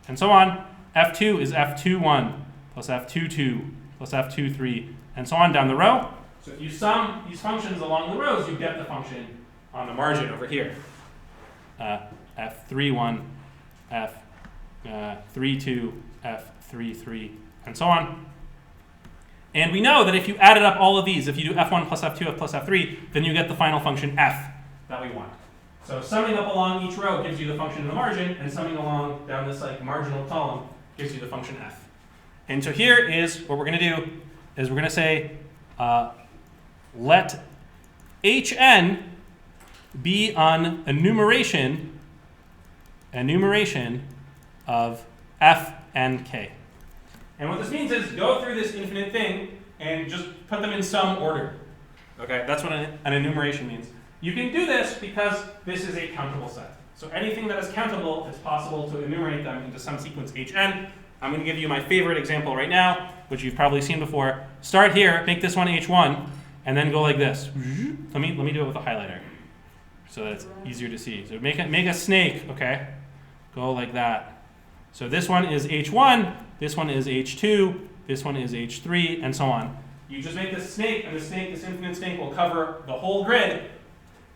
and so on. F2 is F21 plus F22 plus F23, and so on down the row. So if you sum these functions along the rows, you get the function on the margin over here. F31, F32, F33, and so on. And we know that if you added up all of these, if you do F1 plus F2 plus F3, then you get the final function F that we want. So summing up along each row gives you the function in the margin, and summing along down this like marginal column gives you the function F. And so here is what we're going to do, is we're going to say let Hn be an enumeration of F and K. And what this means is go through this infinite thing and just put them in some order. Okay, that's what an enumeration means. You can do this because this is a countable set. So anything that is countable, it's possible to enumerate them into some sequence Hn. I'm going to give you my favorite example right now, which you've probably seen before. Start here, make this one H1, and then go like this. Let me do it with a highlighter so that it's easier to see. So make a snake, okay? Go like that. So this one is H1, this one is H2, this one is H3, and so on. You just make this snake, and this infinite snake will cover the whole grid,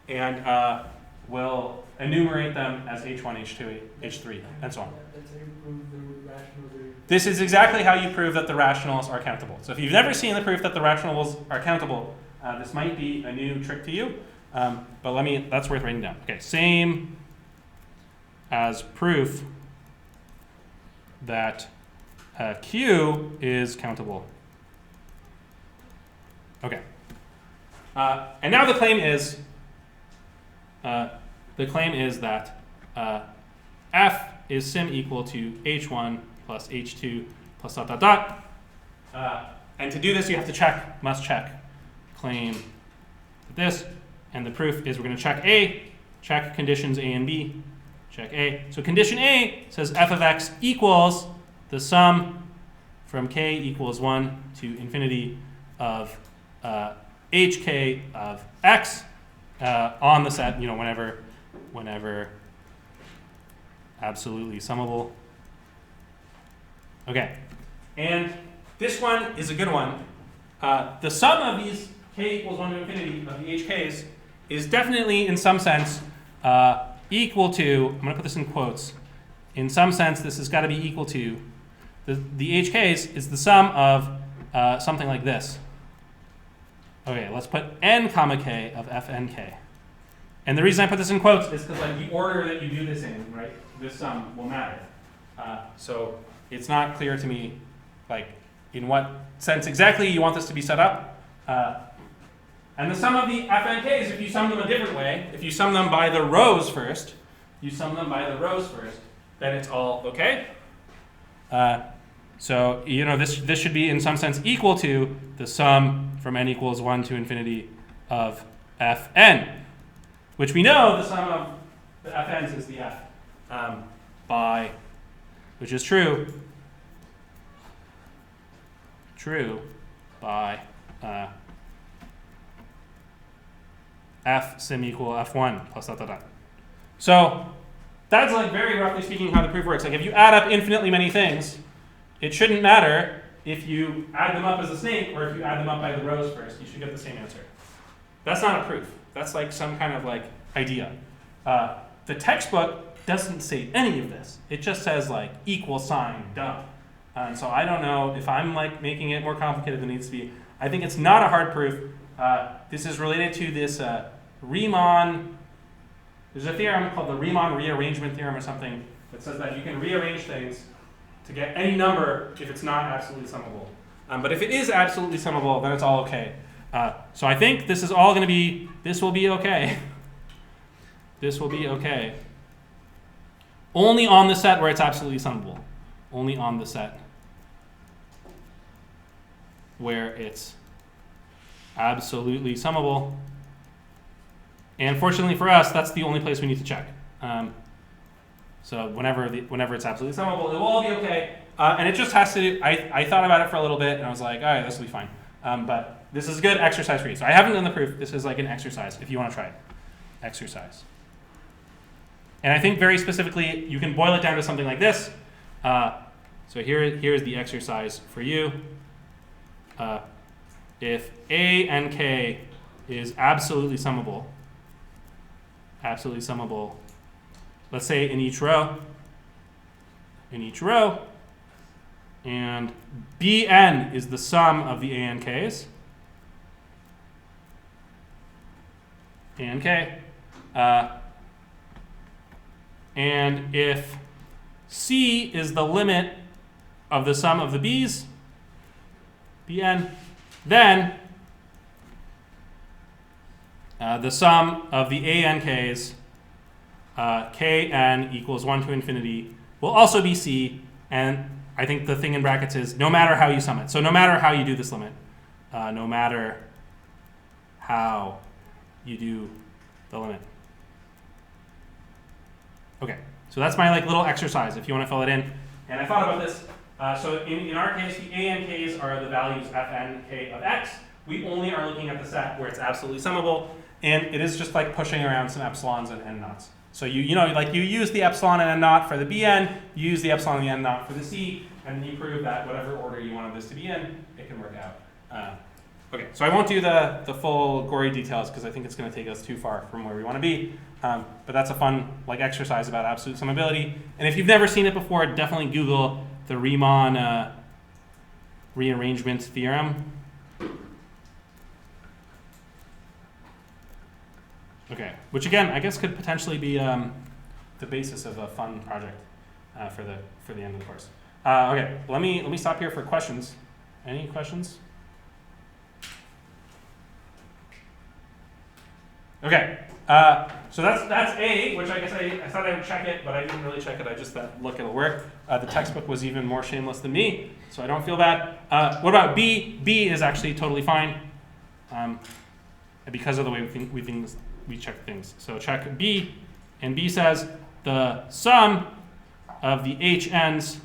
and will enumerate them as H1, H2, H3, and so on. That's how you prove the rationals are... This is exactly how you prove that the rationals are countable. So if you've never seen the proof that the rationals are countable, this might be a new trick to you, but that's worth writing down. Okay, same as proof that Q is countable. Okay, and now the claim is that F is sim equal to H1 plus H2 plus dot dot dot. And to do this, you have to must check claim this, and the proof is we're going to check A, check conditions A and B, check A. So condition A says f of x equals the sum from k equals 1 to infinity of hk of x on the set, whenever absolutely summable. Okay, and this one is a good one. The sum of these k equals 1 to infinity of the hk's is definitely, in some sense, equal to, I'm going to put this in quotes, in some sense this has got to be equal to, the hk's is the sum of something like this. Okay, let's put n comma k of fnk. And the reason I put this in quotes is because like the order that you do this in, right, this sum will matter. So it's not clear to me like in what sense exactly you want this to be set up. And the sum of the fnk's, if you sum them a different way, if you sum them by the rows first, then it's all okay. So you know this should be in some sense equal to the sum from n equals 1 to infinity of fn, which we know the sum of the fn's is the f by, which is true by f sim equal f1 plus dot dot dot. So that's like very roughly speaking how the proof works. Like if you add up infinitely many things, it shouldn't matter if you add them up as a snake or if you add them up by the rows first. You should get the same answer. That's not a proof. That's like some kind of like idea. The textbook doesn't say any of this. It just says like equal sign done. And so I don't know if I'm like making it more complicated than it needs to be. I think it's not a hard proof. This is related to this Riemann. There's a theorem called the Riemann rearrangement theorem or something that says that you can rearrange things to get any number if it's not absolutely summable. But if it is absolutely summable, then it's all okay. So I think this is all going to be, this will be okay. This will be okay. Only on the set where it's absolutely summable. Only on the set where it's absolutely summable. And fortunately for us, that's the only place we need to check. So whenever it's absolutely summable, it will all be okay. And it just has to do, I thought about it for a little bit and I was like, all right, this will be fine. But this is a good exercise for you. So I haven't done the proof. This is like an exercise if you want to try it. Exercise. And I think very specifically, you can boil it down to something like this. So here's the exercise for you. If A and K is absolutely summable, let's say in each row, and Bn is the sum of the A and Ks, A and K, and if C is the limit of the sum of the B's, Bn, then the sum of the A and Ks, Kn equals 1 to infinity, will also be C, and I think the thing in brackets is no matter how you sum it. So no matter how you do this limit, no matter how you do the limit. Okay, so that's my like little exercise if you want to fill it in. And I thought about this. So in our case, the A and Ks are the values Fn, K of X. We only are looking at the set where it's absolutely summable, and it is just like pushing around some epsilons and n naughts. So you know, like you use the epsilon and n naught for the Bn, you use the epsilon and the n naught for the C, and then you prove that whatever order you wanted this to be in, it can work out. Okay, so I won't do the full gory details because I think it's going to take us too far from where we want to be. But that's a fun like exercise about absolute summability. And if you've never seen it before, definitely Google the Riemann rearrangement theorem. Okay, which again I guess could potentially be the basis of a fun project for the end of the course. Okay, let me stop here for questions. Any questions? Okay, so that's A, which I guess I thought I would check it, but I didn't really check it. I just thought, look, it'll work. The textbook was even more shameless than me, so I don't feel bad. What about B? B is actually totally fine because of the way we check things. So check B, and B says the sum of the HNs,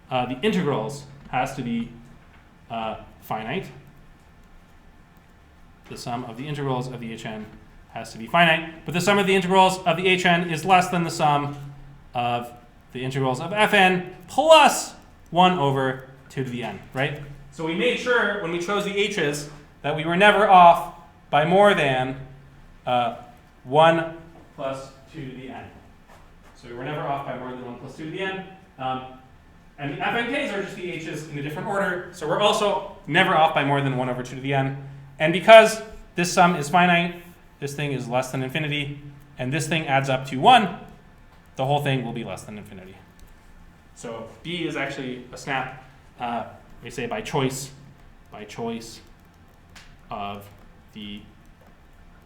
the integrals, has to be finite. The sum of the integrals of the HN has to be finite, but the sum of the integrals of the HN is less than the sum of the integrals of fn plus 1 over 2 to the n, right? So we made sure when we chose the h's that we were never off by more than 1 plus 2 to the n. So we were never off by more than 1 plus 2 to the n. And the fnk's are just the h's in a different order. So we're also never off by more than 1 over 2 to the n. And because this sum is finite, this thing is less than infinity, and this thing adds up to 1, the whole thing will be less than infinity. So B is actually a snap, we say by choice of the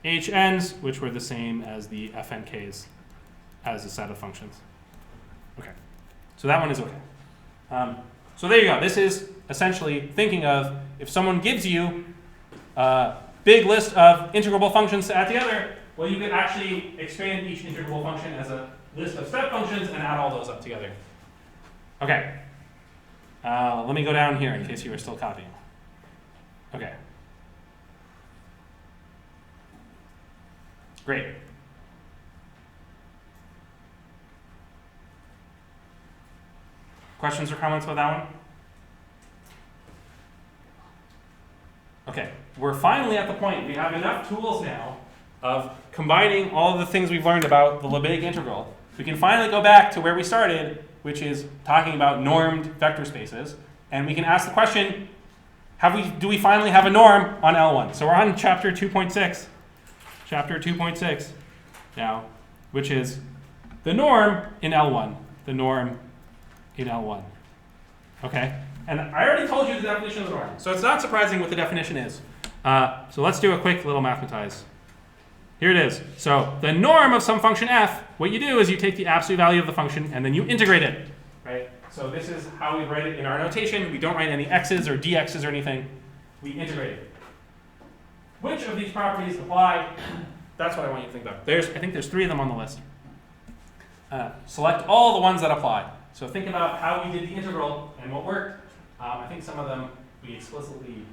HNs, which were the same as the FNKs as a set of functions. Okay, so that one is okay. So there you go. This is essentially thinking of if someone gives you a big list of integrable functions to add together, well, you could actually expand each integrable function as a list of step functions and add all those up together. Okay. Let me go down here in case you are still copying. Okay. Great. Questions or comments about that one? Okay, we're finally at the point. We have enough tools now of combining all of the things we've learned about the Lebesgue integral. We can finally go back to where we started, which is talking about normed vector spaces. And we can ask the question, do we finally have a norm on L1? So we're on chapter 2.6. Chapter 2.6 now, which is the norm in L1. The norm in L1. Okay? And I already told you the definition of the norm. So it's not surprising what the definition is. So let's do a quick little mathematize. Here it is. So the norm of some function f, what you do is you take the absolute value of the function and then you integrate it. Right? So this is how we write it in our notation. We don't write any x's or dx's or anything. We integrate it. Which of these properties apply? That's what I want you to think about. I think there's 3 of them on the list. Select all the ones that apply. So think about how we did the integral and what worked. I think some of them we explicitly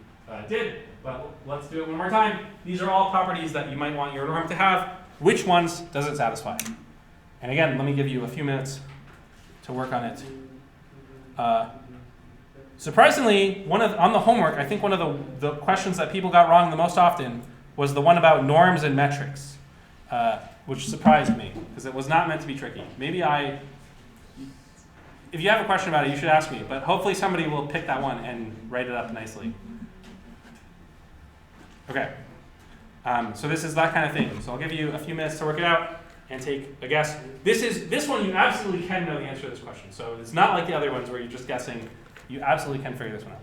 did, but let's do it one more time. These are all properties that you might want your norm to have. Which ones does it satisfy? And again, let me give you a few minutes to work on it. Surprisingly, on the homework, I think one of the questions that people got wrong the most often was the one about norms and metrics, which surprised me because it was not meant to be tricky. If you have a question about it, you should ask me, but hopefully somebody will pick that one and write it up nicely. Okay, so this is that kind of thing. So I'll give you a few minutes to work it out and take a guess. This one you absolutely can know the answer to this question. So it's not like the other ones where you're just guessing. You absolutely can figure this one out.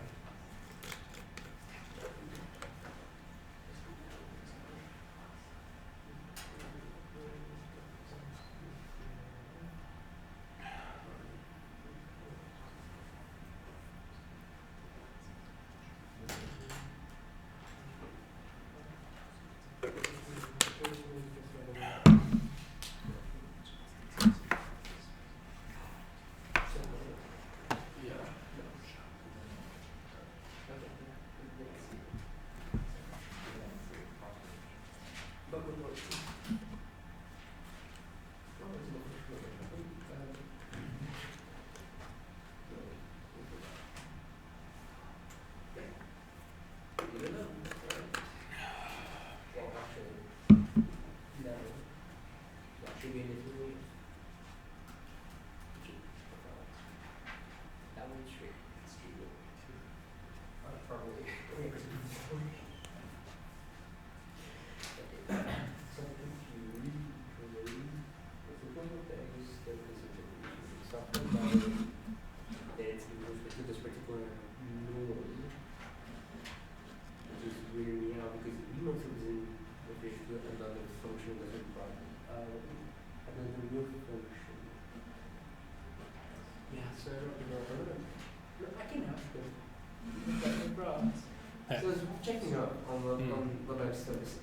So I was checking up on Lebesgue surface.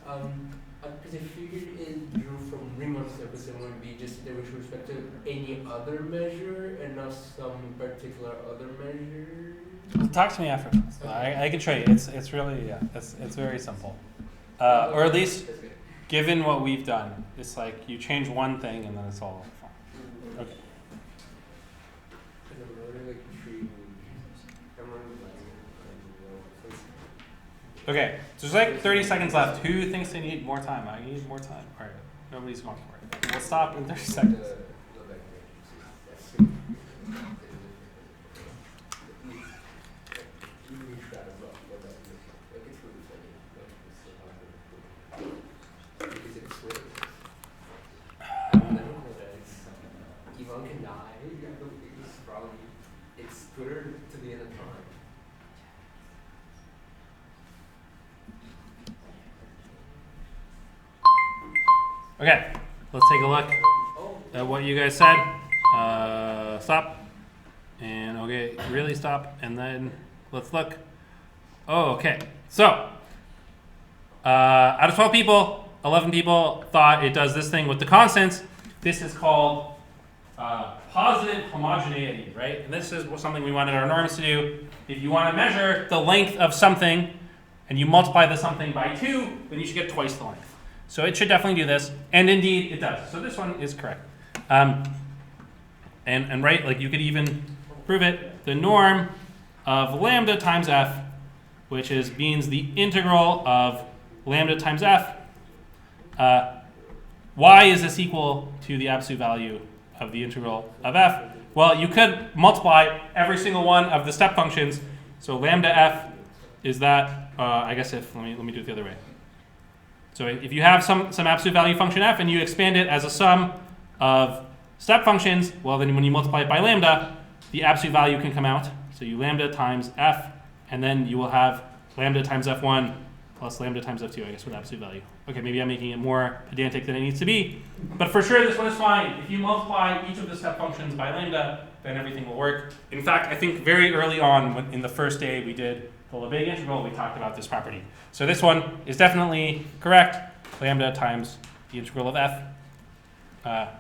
Because I figured it drew from Riemann surface and would be just with respect to any other measure and not some particular other measure. Well, talk to me after. Okay. I can show you. It's really it's very simple. Or at least given what we've done, it's like you change one thing and then it's all fine. Okay. Okay, so there's like 30 seconds left. Who thinks they need more time? I need more time. All right, nobody's going for it. We'll stop in 30 seconds. Yvonne can die. I don't think it's probably it's Twitter to the end of time. Okay, let's take a look at what you guys said. Stop. And okay, really stop. And then let's look. Oh, okay. So, out of 12 people, 11 people thought it does this thing with the constants. This is called positive homogeneity, right? And this is something we wanted our norms to do. If you want to measure the length of something and you multiply the something by 2, then you should get twice the length. So it should definitely do this, and indeed it does. So this one is correct. And right, like you could even prove it. The norm of lambda times f, which means the integral of lambda times f, why is this equal to the absolute value of the integral of f? Well, you could multiply every single one of the step functions. So lambda f is that, I guess let me do it the other way. So if you have some absolute value function f and you expand it as a sum of step functions, well then when you multiply it by lambda, the absolute value can come out. So you lambda times f, and then you will have lambda times f1 plus lambda times f2, I guess, with absolute value. Okay, maybe I'm making it more pedantic than it needs to be, but for sure this one is fine. If you multiply each of the step functions by lambda, then everything will work. In fact, I think very early on in the first day we did the Lebesgue integral, we talked about this property. So this one is definitely correct. Lambda times the integral of f.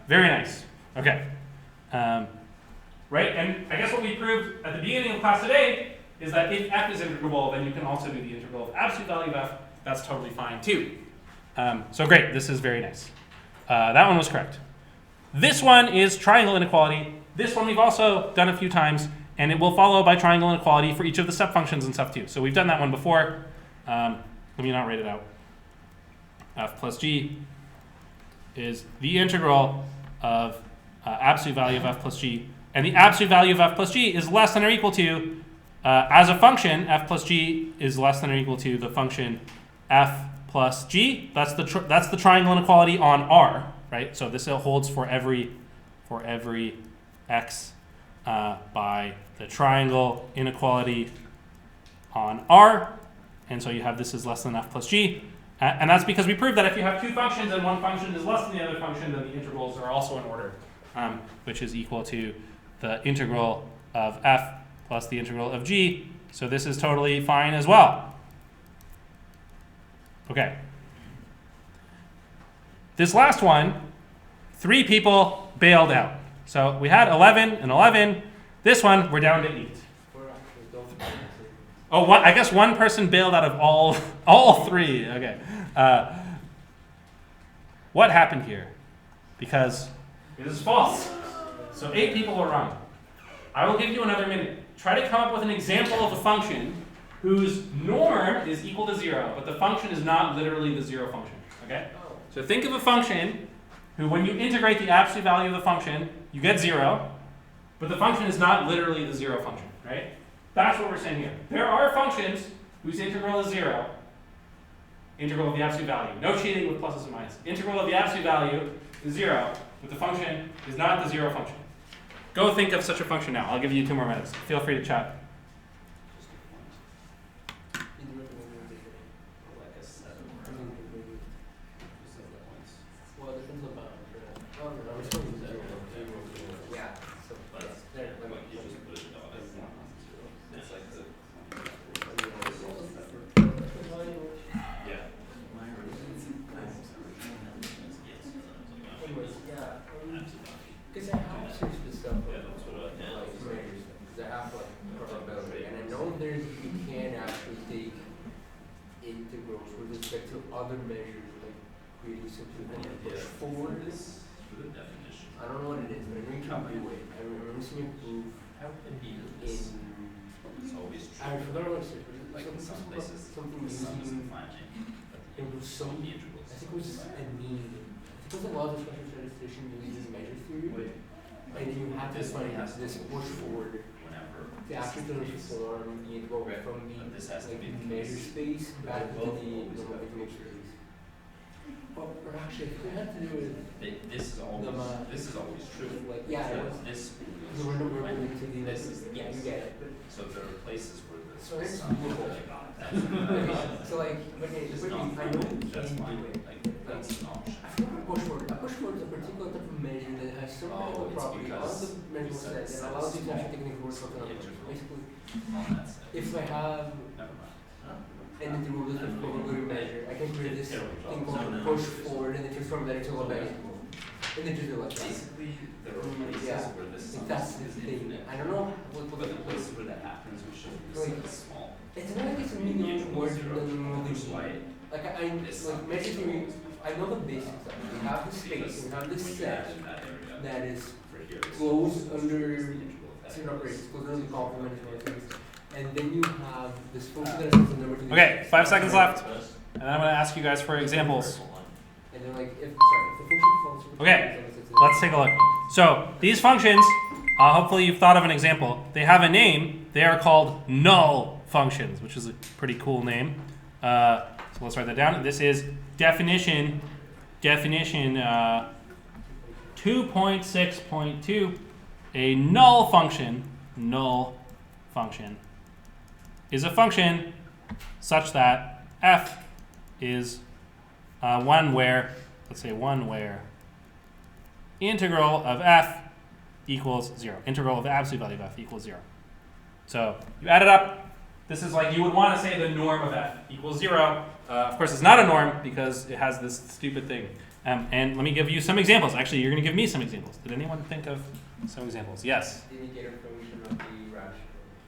Very nice. Okay. Right, and I guess what we proved at the beginning of class today is that if f is integrable, then you can also do the integral of absolute value of f. That's totally fine too. So great, this is very nice. That one was correct. This one is triangle inequality. This one we've also done a few times, and it will follow by triangle inequality for each of the step functions and stuff too. So we've done that one before. Let me not write it out. F plus g is the integral of absolute value of f plus g. And the absolute value of f plus g is less than or equal to, as a function, f plus g is less than or equal to the function f plus g. That's the triangle inequality on R, right? So this holds for every x by the triangle inequality on R. And so you have this is less than f plus g. And that's because we proved that if you have two functions and one function is less than the other function, then the integrals are also in order, which is equal to the integral of f plus the integral of g. So this is totally fine as well. Okay. This last one, 3 people bailed out. So we had 11 and 11. This one, we're down to 8. Oh, I guess one person bailed out of all 3. Okay. What happened here? Because it is false. So 8 people were wrong. I will give you another minute. Try to come up with an example of a function whose norm is equal to 0, but the function is not literally the 0 function. Okay? So think of a function who, when you integrate the absolute value of the function, you get 0, but the function is not literally the 0 function. Right? That's what we're saying here. There are functions whose integral is 0. Integral of the absolute value. No cheating with pluses and minuses. Integral of the absolute value is 0, but the function is not the 0 function. Go think of such a function now. I'll give you 2 more minutes. Feel free to chat. Because I have searched this stuff measures, because I have probability, and I know you can actually take integrals with respect to other measures, like creating something like push forward. I don't know what it is, but I know you can do it. I remember seeing a proof in. I forgot what it was. Like in some places, something the sun is using flanging. it was so The integrals. I think it was a need. I think it was a lot of special statistician uses measure theory. And you have to find this push forward Whenever to actually transform the integral from the this has to like be the measure case. space back to Both the always normal have integral to be space. Well, or actually, if we had to do it, This is always true. like, yeah, it was, This because we're not really to the, This is the yeah, you case. get it, but, So there are places where the So it's sun doable. will not. That's so like, but it, just but not I know fine. you That's can fine. do it. Like that's an option. I feel like a push forward is a particular type of measure that has some Oh, medical it's property on because the measurable it's set and allows you to small. actually technically work something on it. Integral. Basically, On that set. if I have Never mind. an integral with a probability measure, I can create this thing called No, no. push forward and then transform that into a Lebesgue. And then just do like that. Basically, there are places Yeah. where the sun Like that's the is thing. infinite. I don't know what But the places where that happens, we show the Like- set is small. it's not like it's a The million integral words is than zero. normally Which is why like like measure theory. I know the basics of it. We have the space, we have the when you set add in that area that is for here, it's closed it's under the integral of that certain area. operations, closed under the complement and all things. And then you have this function that is the number to the Okay, 5 seconds left. And then I'm going to ask you guys for examples. And then like if the function falls Okay, Let's take a look. So these functions, hopefully you've thought of an example. They have a name. They are called null functions, which is a pretty cool name. So let's write that down. This is definition 2.6.2. A null function is a function such that f is one where, let's say one where integral of f equals 0. Integral of the absolute value of f equals 0. So you add it up. This is like you would want to say the norm of f equals 0. Of course, it's not a norm because it has this stupid thing. And let me give you some examples. Actually, you're going to give me some examples. Did anyone think of some examples? Yes. The indicator function of the rational.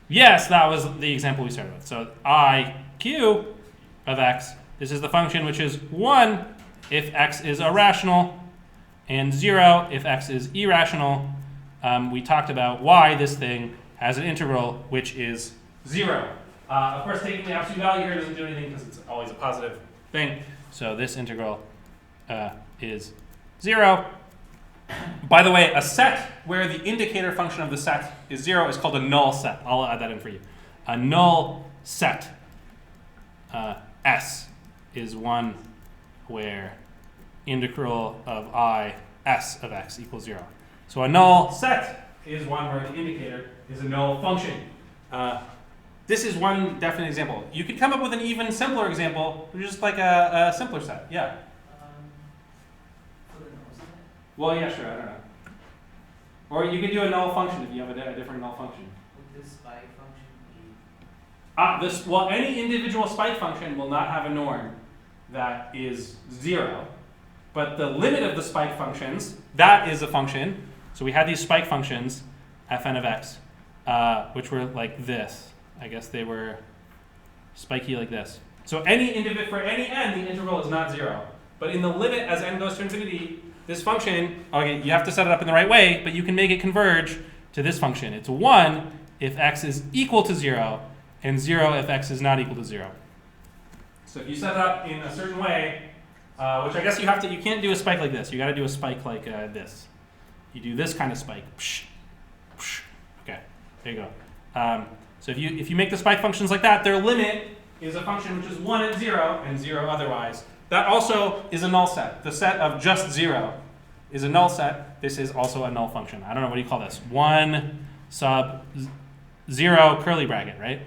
Yes, that was the example we started with. So iq of x, this is the function which is 1 if x is a rational and 0 if x is irrational. We talked about why this thing has an integral which is 0. Of course, taking the absolute value here doesn't do anything because it's always a positive thing. So this integral is 0. By the way, a set where the indicator function of the set is 0 is called a null set. I'll add that in for you. A null set, S, is one where integral of I s of x equals 0. So a null set is one where the indicator is a null function. This is one definite example. You could come up with an even simpler example, just like a simpler set. Yeah. For the null set, Well, yeah, sure. I don't know. Or you could do a null function if you have a different null function. would this spy function be? Well, any individual spike function will not have a norm that is 0. But the limit of the spike functions, that is a function. So we had these spike functions, fn of x, which were like this. I guess they were spiky like this. So for any n, the integral is not 0. But in the limit as n goes to infinity, this function, okay, you have to set it up in the right way, but you can make it converge to this function. It's 1 if x is equal to 0, and 0 if x is not equal to 0. So if you set it up in a certain way, which I guess you can't do a spike like this. You got to do a spike like this. You do this kind of spike. Psh, psh. Okay, there you go. So if you make the spike functions like that, their limit is a function which is 1 and 0, and 0 otherwise. That also is a null set. The set of just 0 is a null set. This is also a null function. I don't know, what do you call this? 1 sub 0 curly bracket, right?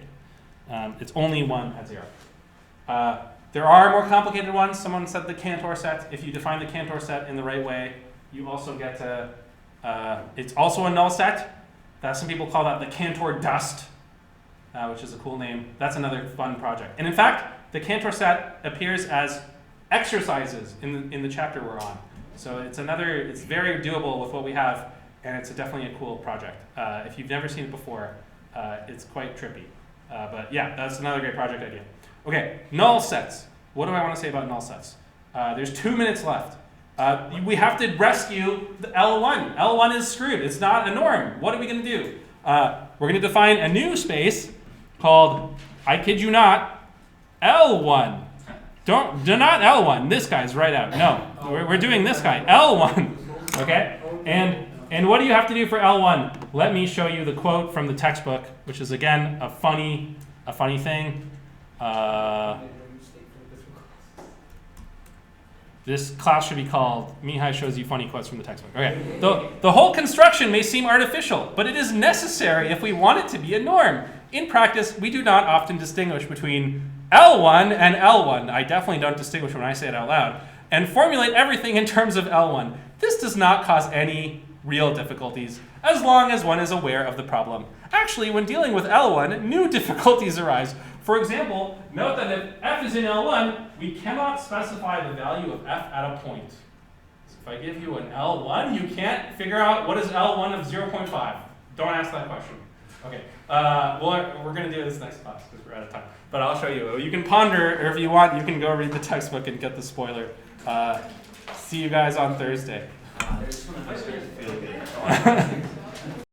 It's only 1 at 0. There are more complicated ones. Someone said the Cantor set. If you define the Cantor set in the right way, you also get to, it's also a null set. Some people call that the Cantor dust, which is a cool name. That's another fun project. And in fact, the Cantor set appears as exercises in the chapter we're on. So it's very doable with what we have, and it's definitely a cool project. If you've never seen it before, it's quite trippy. But yeah, that's another great project idea. Okay, null sets. What do I want to say about null sets? There's 2 minutes left. We have to rescue the L1. L1 is screwed. It's not a norm. What are we going to do? We're going to define a new space called I kid you not, L1. Do not L1. This guy's right out. No, we're doing this guy, L1. Okay? And what do you have to do for L1? Let me show you the quote from the textbook, which is again a funny thing. This class should be called Mihai Shows You Funny Quotes from the Textbook. Okay. The whole construction may seem artificial, but it is necessary if we want it to be a norm. In practice, we do not often distinguish between L1 and L1. I definitely don't distinguish when I say it out loud. And formulate everything in terms of L1. This does not cause any real difficulties, as long as one is aware of the problem. Actually, when dealing with L1, new difficulties arise. For example, note that if f is in L1, we cannot specify the value of f at a point. So if I give you an L1, you can't figure out what is L1 of 0.5. Don't ask that question. Okay, well, we're going to do this next class because we're out of time. But I'll show you. You can ponder, or if you want, you can go read the textbook and get the spoiler. See you guys on Thursday. I just want to feel good.